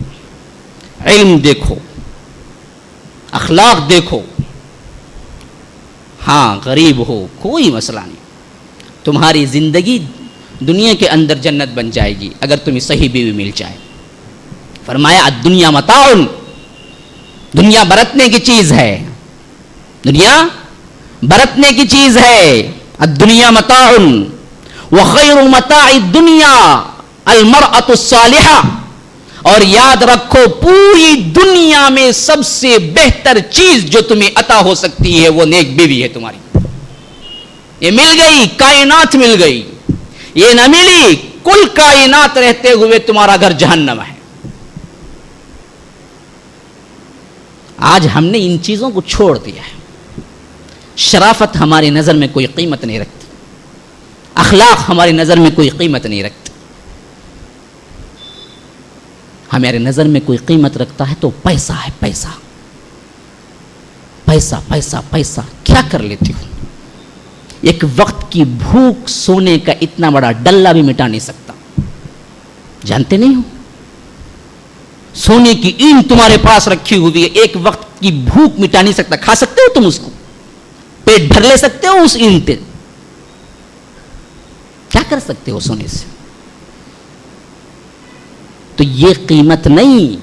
علم دیکھو، اخلاق دیکھو. ہاں غریب ہو کوئی مسئلہ نہیں، تمہاری زندگی دنیا کے اندر جنت بن جائے گی اگر تمہیں صحیح بیوی مل جائے. فرمایا الدنیا متاع، دنیا برتنے کی چیز ہے، دنیا برتنے کی چیز ہے. الدنیا متاع وخیر متاع الدنیا المرأة الصالحہ. اور یاد رکھو پوری دنیا میں سب سے بہتر چیز جو تمہیں عطا ہو سکتی ہے وہ نیک بیوی ہے تمہاری. یہ مل گئی، کائنات مل گئی. یہ نہ ملی، کل کائنات رہتے ہوئے تمہارا گھر جہنم ہے. آج ہم نے ان چیزوں کو چھوڑ دیا ہے. شرافت ہماری نظر میں کوئی قیمت نہیں رکھتی، اخلاق ہماری نظر میں کوئی قیمت نہیں رکھتی. ہمارے نظر میں کوئی قیمت رکھتا ہے تو پیسہ ہے. پیسہ پیسہ پیسہ پیسہ کیا کر لیتی ہوں. ایک وقت کی بھوک سونے کا اتنا بڑا ڈلہ بھی مٹا نہیں سکتا. جانتے نہیں ہو، سونے کی اینٹ تمہارے پاس رکھی ہوئی ہے، ایک وقت کی بھوک مٹا نہیں سکتا. کھا سکتے ہو تم اس کو، پیٹ بھر لے سکتے ہو اس اینٹ پہ، کر سکتے ہو سونے سے؟ تو یہ قیمت نہیں،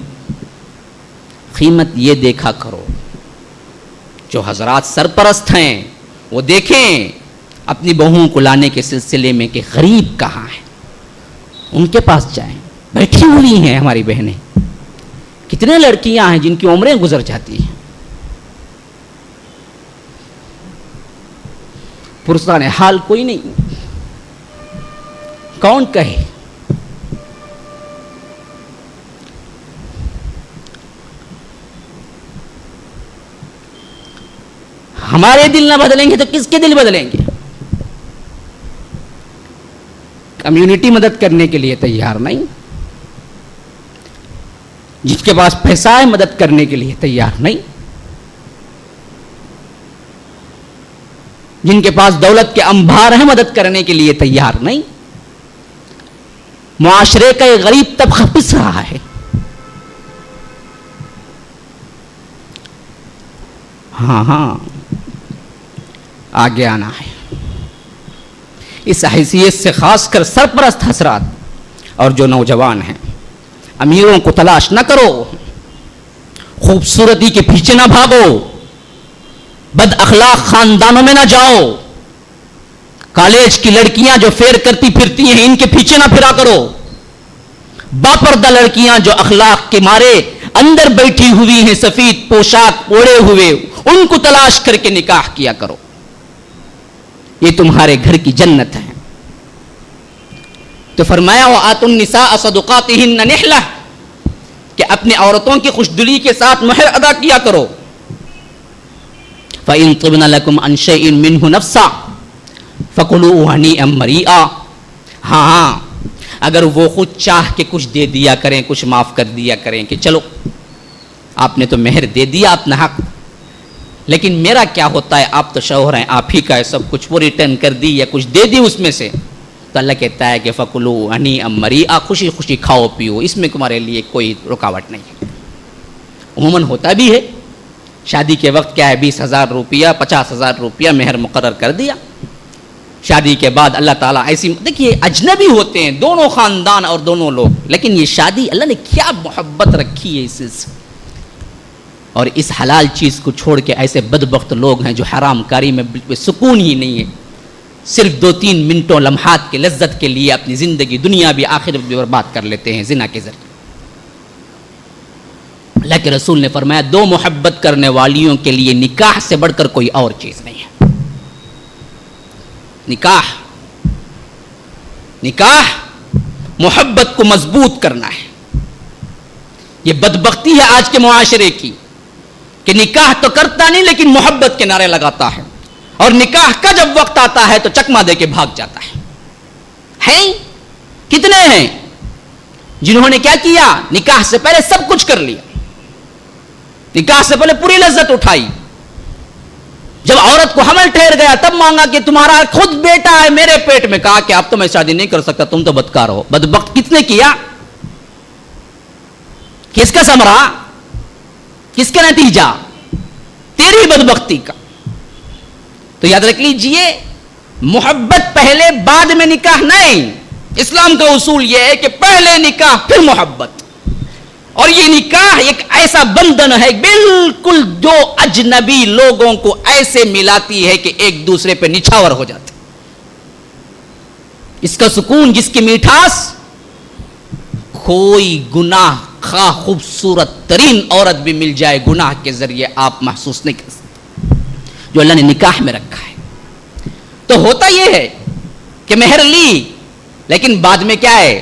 قیمت یہ دیکھا کرو جو حضرات سرپرست ہیں وہ دیکھیں اپنی بہوؤں کو لانے کے سلسلے میں کہ غریب کہاں ہے، ان کے پاس جائیں. بیٹھی ہوئی ہیں ہماری بہنیں، کتنے لڑکیاں ہیں جن کی عمریں گزر جاتی ہیں، پرسان حال کوئی نہیں. کون کہے؟ ہمارے دل نہ بدلیں گے تو کس کے دل بدلیں گے؟ کمیونٹی مدد کرنے کے لیے تیار نہیں، جس کے پاس پیسہ ہے مدد کرنے کے لیے تیار نہیں، جن کے پاس دولت کے انبار ہیں مدد کرنے کے لیے تیار نہیں. معاشرے کا ایک غریب طبقہ پس رہا ہے. ہاں آگے آنا ہے. اس حیثیت سے خاص کر سرپرست حضرات اور جو نوجوان ہیں، امیروں کو تلاش نہ کرو، خوبصورتی کے پیچھے نہ بھاگو، بد اخلاق خاندانوں میں نہ جاؤ، کالج کی لڑکیاں جو فیر کرتی پھرتی ہیں ان کے پیچھے نہ پھرا کرو، باپردہ لڑکیاں جو اخلاق کے مارے اندر بیٹھی ہوئی ہیں سفید پوشاک اوڑے ہوئے، ان کو تلاش کر کے نکاح کیا کرو. یہ تمہارے گھر کی جنت ہے. تو فرمایا وآتوا النساء صدقاتهن نحلہ، کہ اپنی عورتوں کی خوشدلی کے ساتھ مہر ادا کیا کرو. فَإِن طِبْنَ لَكُمْ عَنْ شَيْءٍ مِّنْهُ نَفْسًا فَكُلُوهُ هَنِيئًا مَرِيئًا. ہاں اگر وہ خود چاہ کے کچھ دے دیا کریں، کچھ معاف کر دیا کریں کہ چلو آپ نے تو مہر دے دیا اپنا حق، لیکن میرا کیا ہوتا ہے، آپ تو شوہر ہیں، آپ ہی کا ہے سب کچھ، وہ ریٹرن کر دی یا کچھ دے دی اس میں سے، تو اللہ کہتا ہے کہ فَكُلُوهُ هَنِيئًا مَرِيئًا، خوشی خوشی کھاؤ پیو، اس میں تمہارے لیے کوئی رکاوٹ نہیں ہے. عموماً ہوتا بھی ہے، شادی کے وقت کیا ہے 20,000 روپیہ 50,000 روپیہ مہر مقرر کر دیا. شادی کے بعد اللہ تعالیٰ ایسی، دیکھیے اجنبی ہوتے ہیں دونوں خاندان اور دونوں لوگ، لیکن یہ شادی اللہ نے کیا محبت رکھی ہے اس سے. اور اس حلال چیز کو چھوڑ کے ایسے بدبخت لوگ ہیں جو حرام کاری میں سکون ہی نہیں ہے، صرف 2-3 منٹوں لمحات کے لذت کے لیے اپنی زندگی دنیا بھی آخرت بھی برباد کر لیتے ہیں زنا کے ذریعے. اللہ کے رسول نے فرمایا 2 محبت کرنے والیوں کے لیے نکاح سے بڑھ کر کوئی اور چیز نہیں ہے. نکاح محبت کو مضبوط کرنا ہے. یہ بدبختی ہے آج کے معاشرے کی کہ نکاح تو کرتا نہیں لیکن محبت کے نعرے لگاتا ہے، اور نکاح کا جب وقت آتا ہے تو چکما دے کے بھاگ جاتا ہے. ہیں کتنے ہیں جنہوں نے کیا کیا، نکاح سے پہلے سب کچھ کر لیا، نکاح سے پہلے پوری لذت اٹھائی، جب عورت کو حمل ٹھہر گیا تب مانگا کہ تمہارا خود بیٹا ہے میرے پیٹ میں، کہا کہ اب تو میں شادی نہیں کر سکتا، تم تو بدکار ہو. بدبخت کس نے کیا، کس کا ثمرہ، کس کا نتیجہ، تیری بدبختی کا. تو یاد رکھ لیجئے محبت پہلے بعد میں نکاح نہیں. اسلام کا اصول یہ ہے کہ پہلے نکاح پھر محبت. اور یہ نکاح ایک ایسا بندھن ہے بالکل جو اجنبی لوگوں کو ایسے ملاتی ہے کہ ایک دوسرے پہ نچھاور ہو جاتے. اس کا سکون، جس کی میٹھاس، کوئی گناہ خواہ خوبصورت ترین عورت بھی مل جائے گناہ کے ذریعے آپ محسوس نہیں کر سکتے، جو اللہ نے نکاح میں رکھا ہے. تو ہوتا یہ ہے کہ مہر لی، لیکن بعد میں کیا ہے،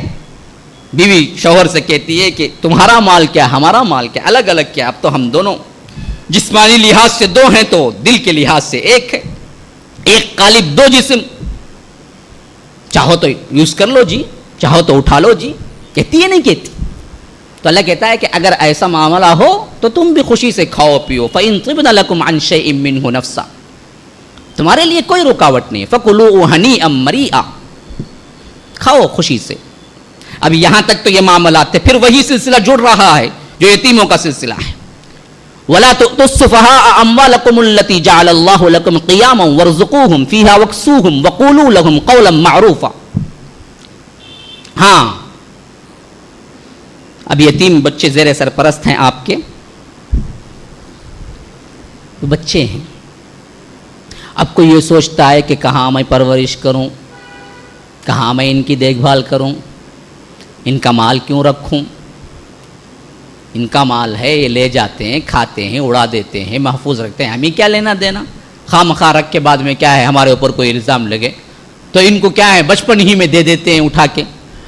بیوی شوہر سے کہتی ہے کہ تمہارا مال کیا ہمارا مال کیا، الگ الگ کیا، اب تو ہم دونوں جسمانی لحاظ سے 2 ہیں تو دل کے لحاظ سے 1 ہے، ایک قالب 2 جسم، چاہو تو یوز کر لو جی، چاہو تو اٹھا لو جی. کہتی ہے نہیں کہتی؟ تو اللہ کہتا ہے کہ اگر ایسا معاملہ ہو تو تم بھی خوشی سے کھاؤ پیو. فَإِن طِبْنَ لَكُمْ عَنْ شَيْءٍ مِّنْهُ نَفْسًا، تمہارے لیے کوئی رکاوٹ نہیں ہے. فَكُلُوهُ هَنِيئًا مَرِيئًا، کھاؤ خوشی سے. اب یہاں تک تو یہ معاملات تھے، پھر وہی سلسلہ جڑ رہا ہے جو یتیموں کا سلسلہ ہے. وَلَا تُؤْتُوا السُّفَهَاءَ أَمْوَالَكُمُ الَّتِي جَعَلَ اللَّهُ لَكُمْ قِيَامًا وَارْزُقُوهُمْ فِيهَا وَاكْسُوهُمْ وَقُولُوا لَهُمْ قَوْلًا مَّعْرُوفًا. ہاں اب یتیم بچے زیر سرپرست ہیں آپ کے، تو بچے ہیں، اب کوئی یہ سوچتا ہے کہ کہاں میں پرورش کروں، کہاں میں ان کی دیکھ بھال کروں، ان کا مال کیوں رکھوں، ان کا مال ہے، یہ لے جاتے ہیں، کھاتے ہیں، اڑا دیتے ہیں، محفوظ رکھتے ہیں، ہمیں کیا لینا دینا، خواہ مخواہ رکھ کے بعد میں کیا ہے ہمارے اوپر کوئی الزام لگے تو ان کو کیا ہے بچپن ہی میں دے دیتے ہیں اٹھا کے۔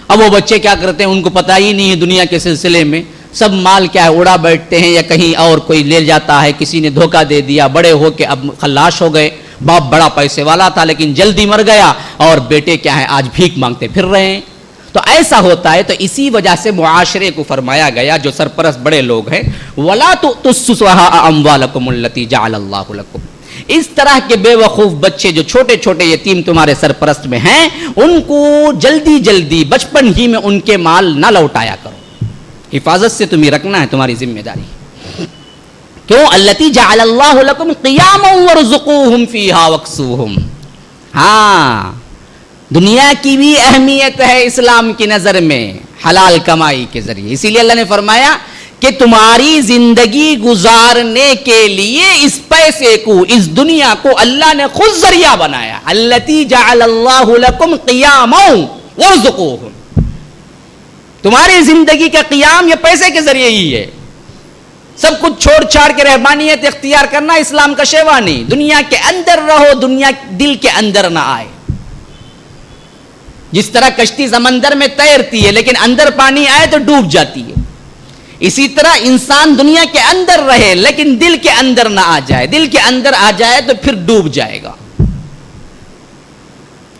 اب وہ بچے کیا کرتے ہیں، ان کو پتہ ہی نہیں ہے دنیا کے سلسلے میں، سب مال کیا ہے اڑا بیٹھتے ہیں، یا کہیں اور کوئی لے جاتا ہے، کسی نے دھوکہ دے دیا، بڑے ہو کے اب خلاش ہو گئے، باپ بڑا پیسے والا تھا لیکن جلدی مر گیا، اور بیٹے کیا ہے آج بھیک مانگتے پھر رہے ہیں۔ تو ایسا ہوتا ہے، تو اسی وجہ سے معاشرے کو فرمایا گیا جو سرپرست بڑے لوگ ہیں، وَلَا تُؤْتُوا السُّفَهَاءَ أَمْوَالَكُمُ الَّتِي جَعَلَ اللَّهُ لَكُمْ، اس طرح کے بے وقوف بچے جو چھوٹے چھوٹے یتیم تمہارے سرپرست میں ہیں، ان کو جلدی جلدی بچپن ہی میں ان کے مال نہ لوٹایا کرو، حفاظت سے تمہیں رکھنا ہے، تمہاری ذمہ داری۔ کیوں؟ الَّتِي جَعَلَ اللَّهُ لَكُمْ قِيَامًا وَارْزُقُوهُمْ فِيهَا وَاكْسُوهُمْ۔ ہاں دنیا کی بھی اہمیت ہے اسلام کی نظر میں حلال کمائی کے ذریعے، اسی لیے اللہ نے فرمایا کہ تمہاری زندگی گزارنے کے لیے اس پیسے کو، اس دنیا کو اللہ نے خود ذریعہ بنایا۔ الَّتِي جَعَلَ اللَّهُ لَكُمْ قِيَامًا وَارْزُقُوهُمْ، تمہاری زندگی کا قیام یہ پیسے کے ذریعے ہی ہے۔ سب کچھ چھوڑ چھاڑ کے رہبانیت اختیار کرنا اسلام کا شیوا نہیں، دنیا کے اندر رہو، دنیا دل کے اندر نہ آئے۔ جس طرح کشتی سمندر میں تیرتی ہے لیکن اندر پانی آئے تو ڈوب جاتی ہے، اسی طرح انسان دنیا کے اندر رہے لیکن دل کے اندر نہ آ جائے، دل کے اندر آ جائے تو پھر ڈوب جائے گا۔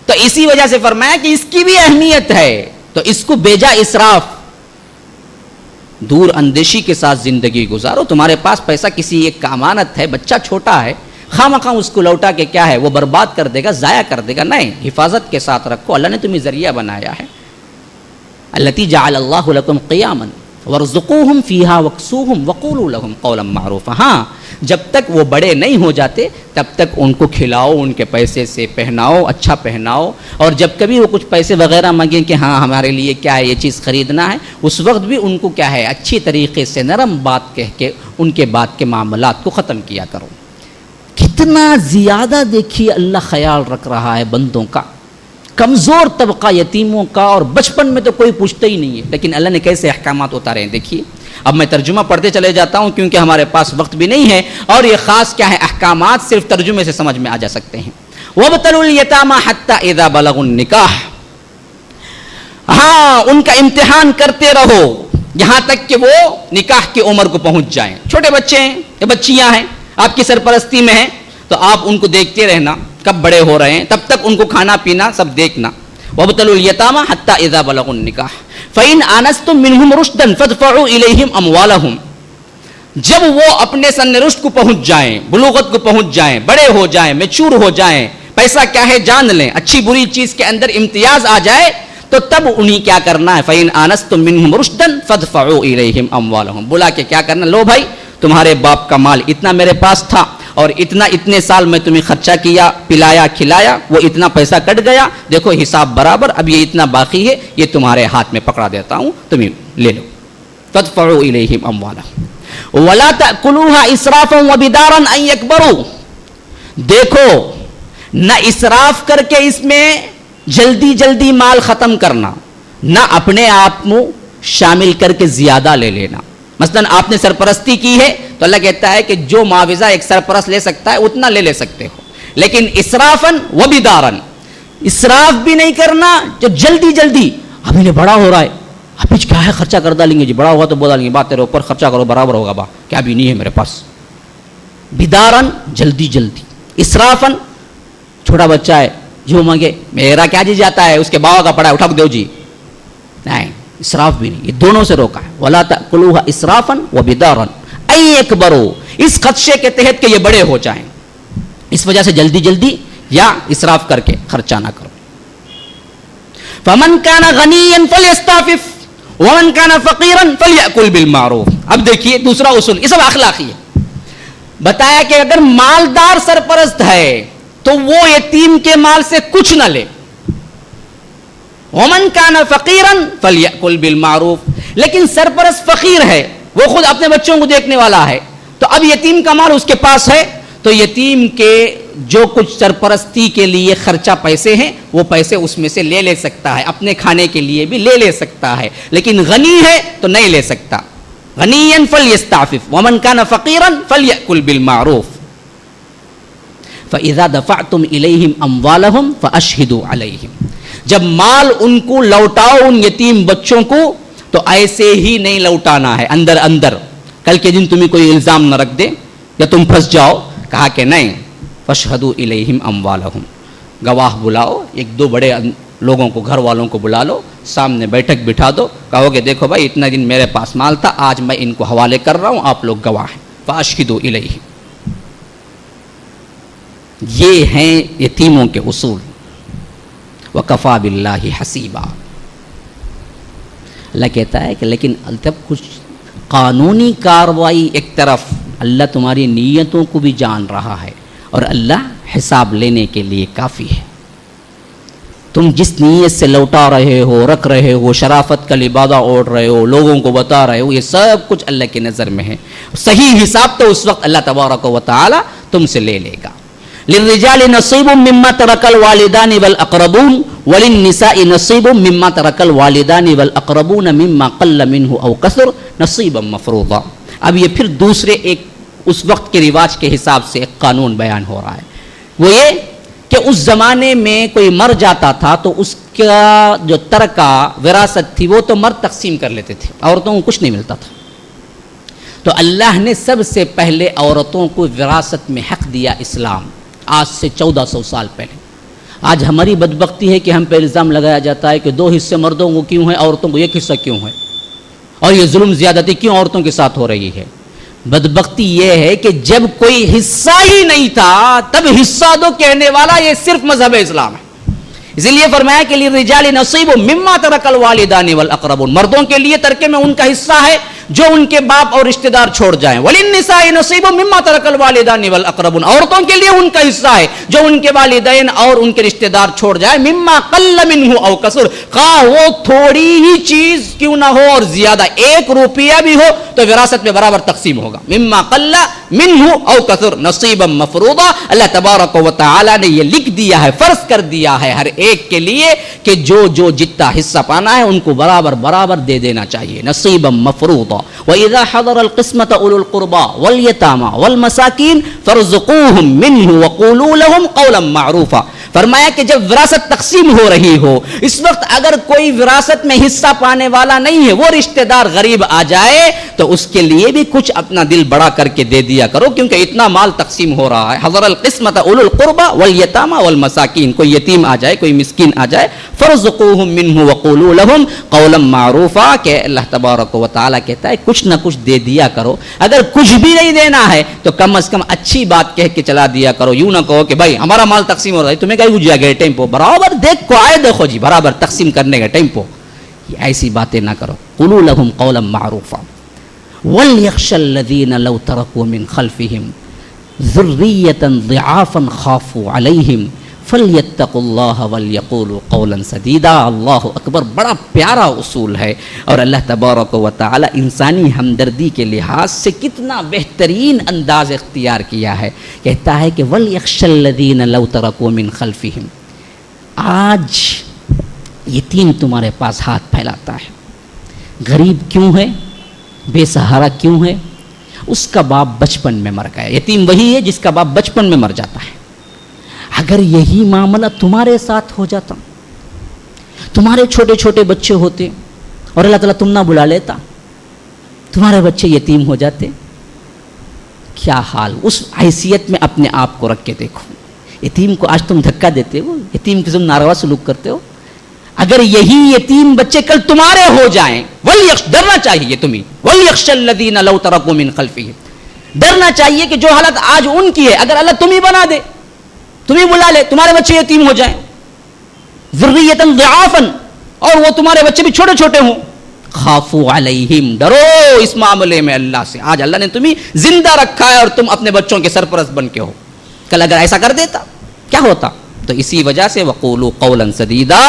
تو اسی وجہ سے فرمایا کہ اس کی بھی اہمیت ہے، تو اس کو بیجا اسراف، دور اندیشی کے ساتھ زندگی گزارو۔ تمہارے پاس پیسہ کسی ایک کا امانت ہے، بچہ چھوٹا ہے، خواہ مخواہ اس کو لوٹا کے کیا ہے وہ برباد کر دے گا، ضائع کر دے گا، نہیں، حفاظت کے ساتھ رکھو، اللہ نے تمہیں ذریعہ بنایا ہے۔ الَّتِي جَعَلَ اللَّهُ لَكُمْ قِيَامًا وَارْزُقُوهُمْ فِيهَا وَاكْسُوهُمْ وَقُولُوا لَهُمْ قَوْلًا مَّعْرُوفًا۔ ہاں جب تک وہ بڑے نہیں ہو جاتے تب تک ان کو کھلاؤ، ان کے پیسے سے پہناؤ، اچھا پہناؤ، اور جب کبھی وہ کچھ پیسے وغیرہ مانگیں کہ ہاں ہمارے لیے کیا ہے یہ چیز خریدنا ہے، اس وقت بھی ان کو کیا ہے اچھی طریقے سے نرم بات کہہ کے ان کے بات کے معاملات کو ختم کیا کرو۔ کتنا زیادہ دیکھیے اللہ خیال رکھ رہا ہے بندوں کا، کمزور طبقہ یتیموں کا، اور بچپن میں تو کوئی پوچھتا ہی نہیں ہے، لیکن اللہ نے کیسے احکامات اتارے ہیں دیکھیے۔ اب میں ترجمہ پڑھتے چلے جاتا ہوں کیونکہ ہمارے پاس وقت بھی نہیں ہے، اور یہ خاص کیا ہے احکامات صرف ترجمے سے سمجھ میں آ جا سکتے ہیں۔ وَابْتَلُوا الْيَتَامَى حَتَّى إِذَا بَلَغُوا النِّكَاحَ، ہاں ان کا امتحان کرتے رہو یہاں تک کہ وہ نکاح کی عمر کو پہنچ جائیں۔ چھوٹے بچے ہیں یا بچیاں ہیں، آپ کی سرپرستی میں ہیں، تو آپ ان کو دیکھتے رہنا، کب بڑے ہو رہے ہیں تب تک ان کو کھانا پینا سب دیکھنا۔ وَابْتَلُوا الْيَتَامَى حَتَّى إِذَا بَلَغُوا النِّكَاحَ فَإِنْ آنَسْتُم مِّنْهُمْ رُشْدًا فَادْفَعُوا إِلَيْهِمْ أَمْوَالَهُمْ، جب وہ اپنے سن رشد کو پہنچ جائیں، بلوغت کو پہنچ جائیں، بڑے ہو جائیں، میچور ہو جائیں، پیسہ کیا ہے جان لیں، اچھی بری چیز کے اندر امتیاز آ جائے، تو تب انہیں کیا کرنا ہے، فَإِنْ آنَسْتُم مِّنْهُمْ رُشْدًا فَادْفَعُوا إِلَيْهِمْ أَمْوَالَهُمْ، بلا کے کیا کرنا، لو بھائی تمہارے باپ کا مال اتنا میرے پاس تھا، اور اتنے سال میں تمہیں خرچہ کیا، پلایا کھلایا، وہ اتنا پیسہ کٹ گیا، دیکھو حساب برابر، اب یہ اتنا باقی ہے، یہ تمہارے ہاتھ میں پکڑا دیتا ہوں، تمہیں لے لو۔ فَادْفَعُوا إِلَيْهِمْ أَمْوَالَهُمْ وَلَا تَأْكُلُوهَا إِسْرَافًا وَبِدَارًا أَن يَكْبَرُوا، دیکھو نہ اسراف کر کے اس میں جلدی جلدی مال ختم کرنا، نہ اپنے آپ کو شامل کر کے زیادہ لے لینا۔ مثلا آپ نے سرپرستی کی ہے تو اللہ کہتا ہے کہ جو معاوضہ ایک سرپرست لے سکتا ہے اتنا لے سکتے ہو، لیکن اسرافن و بدارن، اسراف بھی نہیں کرنا، جو جلدی جلدی اب انہیں بڑا ہو رہا ہے، ابھی کیا ہے خرچہ کر ڈالیں گے جی، بڑا ہوا تو بول ڈالیں گے، بات تیرے اوپر خرچہ کرو برابر ہوگا، با کیا بھی نہیں ہے میرے پاس۔ بدارن جلدی جلدی، اسرافن چھوٹا بچہ ہے جو مانگے میرا کیا جی جاتا ہے، اس کے باوا کا پڑا ہے اٹھا کے دو جی، نہیں، اسراف بھی نہیں، یہ دونوں سے روکا ہے۔ وَلَا تَأْكُلُوهَا إِسْرَافًا وَبِدَارًا أَن يَكْبَرُوا، اس خدشے کے تحت کہ یہ بڑے ہو جائیں، اس وجہ سے جلدی جلدی یا اسراف کر کے خرچہ نہ کرو۔ فَمَنْ كَانَ غَنِيًّا فَلْيَسْتَعْفِفْ وَمَنْ كَانَ فَقِيرًا فَلْيَأْكُلْ بِالْمَعْرُوفِ۔ اب دیکھیے دوسرا اصول، یہ سب اخلاقی ہے، بتایا کہ اگر مالدار سرپرست ہے تو وہ یتیم کے مال سے کچھ نہ لے، ومن کان فقیرا فلیأکل بالمعروف، لیکن سرپرست فقیر ہے، وہ خود اپنے بچوں کو دیکھنے والا ہے، تو اب یتیم کا مال اس کے پاس ہے، تو یتیم کے جو کچھ سرپرستی کے لیے خرچہ پیسے ہیں وہ پیسے اس میں سے لے سکتا ہے، اپنے کھانے کے لیے بھی لے سکتا ہے، لیکن غنی ہے تو نہیں لے سکتا. غنیا فلیستعفف ومن کان فقیرا فلیأکل بالمعروف. فإذا دفعتم إليهم أموالهم فأشهدوا عليهم، جب مال ان کو لوٹاؤ ان یتیم بچوں کو تو ایسے ہی نہیں لوٹانا ہے، اندر اندر، کل کے دن تمہیں کوئی الزام نہ رکھ دے یا تم پھنس جاؤ. کہا کہ نہیں، فاشهدوا إليهم أموالهم، گواہ بلاؤ، ایک دو بڑے لوگوں کو، گھر والوں کو بلا لو، سامنے بیٹھک بٹھا دو، کہو کہ دیکھو بھائی اتنا دن میرے پاس مال تھا، آج میں ان کو حوالے کر رہا ہوں، آپ لوگ گواہ ہیں. فاشهدوا إليهم، یہ ہیں یتیموں کے اصول. وَكَفَى بِاللَّهِ حَسِيبًا. اللہ کہتا ہے کہ لیکن جب کچھ قانونی کارروائی ایک طرف، اللہ تمہاری نیتوں کو بھی جان رہا ہے اور اللہ حساب لینے کے لیے کافی ہے. تم جس نیت سے لوٹا رہے ہو، رکھ رہے ہو، شرافت کا لبادہ اوڑھ رہے ہو، لوگوں کو بتا رہے ہو، یہ سب کچھ اللہ کی نظر میں ہے. صحیح حساب تو اس وقت اللہ تبارک و تعالی تم سے لے لے گا. للرجال نصیب مما ترک الوالدان والاقربون وللنساء نصیب مما ترک الوالدان والاقربون مما قل منه او کثر نصیبا مفروضا. اب یہ پھر دوسرے ایک اس وقت کے رواج کے حساب سے ایک قانون بیان ہو رہا ہے. وہ یہ کہ اس زمانے میں کوئی مر جاتا تھا تو اس کا جو ترکہ وراثت تھی وہ تو مرد تقسیم کر لیتے تھے، عورتوں کو کچھ نہیں ملتا تھا. تو اللہ نے سب سے پہلے عورتوں کو وراثت میں حق دیا اسلام، آج سے 1400 سال پہلے. آج ہماری بدبختی ہے کہ ہم پہ الزام لگایا جاتا ہے کہ 2 حصے مردوں کو کیوں ہیں، عورتوں کو 1 حصہ کیوں ہے، اور یہ ظلم زیادتی کیوں عورتوں کے ساتھ ہو رہی ہے. بدبختی یہ ہے کہ جب کوئی حصہ ہی نہیں تھا تب حصہ دو کہنے والا یہ صرف مذہب اسلام ہے. اسی لیے فرمایا کہ للرجال نصیب مما ترک الوالدان والاقربون، مردوں کے لیے ترکے میں ان کا حصہ ہے جو ان کے باپ اور رشتہ دار چھوڑ جائیں. وللنساء نصیب مما ترک الوالدان والاقربون، عورتوں کے لیے ان کا حصہ ہے جو ان کے والدین اور ان کے رشتہ دار چھوڑ جائیں. مما قل منه او کثر، خواہ وہ تھوڑی ہی چیز کیوں نہ ہو اور زیادہ، 1 روپیہ بھی ہو تو وراثت میں برابر تقسیم ہوگا. مما قل منه او کثر نصیبا مفروضا. اللہ تبارک و تعالی نے یہ لکھ دیا ہے، فرض کر دیا ہے ہر ایک کے لیے کہ جو جتنا حصہ پانا ہے ان کو برابر برابر دے دینا چاہیے. نصیبا مفروضا. وَإِذَا حَضَرَ الْقِسْمَةَ أُولُو الْقُرْبَى وَالْيَتَامَى وَالْمَسَاكِينَ فَارْزُقُوهُم مِّنْهُ وَقُولُوا لَهُمْ قَوْلًا مَّعْرُوفًا. فرمایا کہ جب وراثت تقسیم ہو رہی ہو، اس وقت اگر کوئی وراثت میں حصہ پانے والا نہیں ہے، وہ رشتہ دار غریب آ جائے تو اس کے لیے بھی کچھ اپنا دل بڑا کر کے دے دیا کرو، کیونکہ اتنا مال تقسیم ہو رہا ہے. حضر القسمۃ اولو القربى والیتامى والمساکین، کوئی یتیم آ جائے، کوئی مسکین آ جائے، فارزقوهم منه وقولوا لهم قولا معروفا، کہ اللہ تبارک و تعالی کہتا ہے کچھ نہ کچھ دے دیا کرو. اگر کچھ بھی نہیں دینا ہے تو کم از کم اچھی بات کہہ کے چلا دیا کرو. یوں نہ کہو کہ بھائی ہمارا مال تقسیم ہو رہا ہے، تمہیں کہیں گیا گئے ٹیمپو برابر دیکھ کو آئے، دیکھو جی برابر تقسیم کرنے کا ٹیمپو. ایسی باتیں نہ کرو. قولوا لهم قولا معروفا وليخشى الذين لو تركوا من خلفهم ذرية ضعافا خافوا عليهم فليتقوا الله وليقولوا قولا سديدا. اللہ اکبر، بڑا پیارا اصول ہے، اور اللہ تبارک و تعالی انسانی ہمدردی کے لحاظ سے کتنا بہترین انداز اختیار کیا ہے. کہتا ہے کہ وَلْيَخْشَ الَّذِينَ لَوْ تَرَكُوا مِنْ خَلْفِهِمْ. آج یتیم تمہارے پاس ہاتھ پھیلاتا ہے، غریب کیوں ہے، بے سہارا کیوں ہے؟ اس کا باپ بچپن میں مر گیا. یتیم وہی ہے جس کا باپ بچپن میں مر جاتا ہے. اگر یہی معاملہ تمہارے ساتھ ہو جاتا، تمہارے چھوٹے چھوٹے بچے ہوتے اور اللہ تعالیٰ تم نہ بلا لیتا، تمہارے بچے یتیم ہو جاتے، کیا حال؟ اس حیثیت میں اپنے آپ کو رکھ کے دیکھو. یتیم کو آج تم دھکا دیتے ہو، یتیم کے تم ناروا سلوک کرتے ہو. اگر یہی یتیم بچے کل تمہارے ہو جائیں، ڈرنا چاہیے تمہیں. وَلْيَخْشَ الَّذِينَ لَوْ تَرَكُوا مِنْ خَلْفِهِمْ، ڈرنا چاہیے کہ جو حالت آج ان کی ہے اگر اللہ تمہیں بنا دے، تمہیں بلا لے، تمہارے بچے یتیم ہو جائیں، ذُرِّيَّةً ضِعَافًا، اور وہ تمہارے بچے بھی چھوٹے چھوٹے ہوں، خافوا علیہم، ڈرو اس معاملے میں اللہ سے. آج اللہ نے تمہیں زندہ رکھا ہے اور تم اپنے بچوں کے سرپرست بن کے ہو. کل اگر ایسا کر دیتا کیا ہوتا؟ تو اسی وجہ سے وقولوا قولا سدیدا،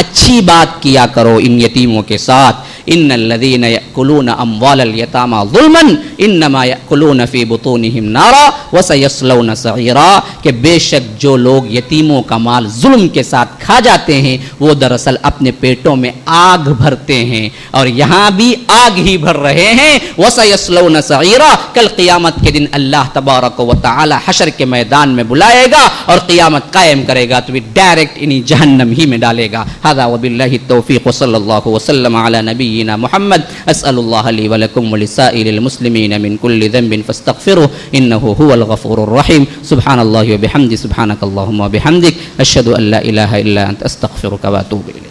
اچھی بات کیا کرو ان یتیموں کے ساتھ. ان الذین یأکلون اموال الیتامی ظلما انما یأکلون فی بطونہم نارا وسیصلون سعیرا، کہ بے شک جو لوگ یتیموں کا مال ظلم کے ساتھ کھا جاتے ہیں وہ دراصل اپنے پیٹوں میں آگ بھرتے ہیں، اور یہاں بھی آگ ہی بھر رہے ہیں. وسیصلون سعیرا، کل قیامت کے دن اللہ تبارک و تعالی حشر کے میدان میں بلائے گا اور قیامت قائم کرے گا تو بھی ڈائریکٹ انہی جہنم ہی میں ڈالے گا. ھذا وباللہ التوفیق وصلی اللہ وسلم علی نبینا محمد. اسأل اللہ لی ولکم ولسائر المسلمین من کل ذنب فاستغفروه انه هو الغفور الرحیم. سبحان اللہ وبحمدہ، سبحانک اللہم وبحمدک، اشہد ان لا الہ الا انت استغفرک واتوب الیک.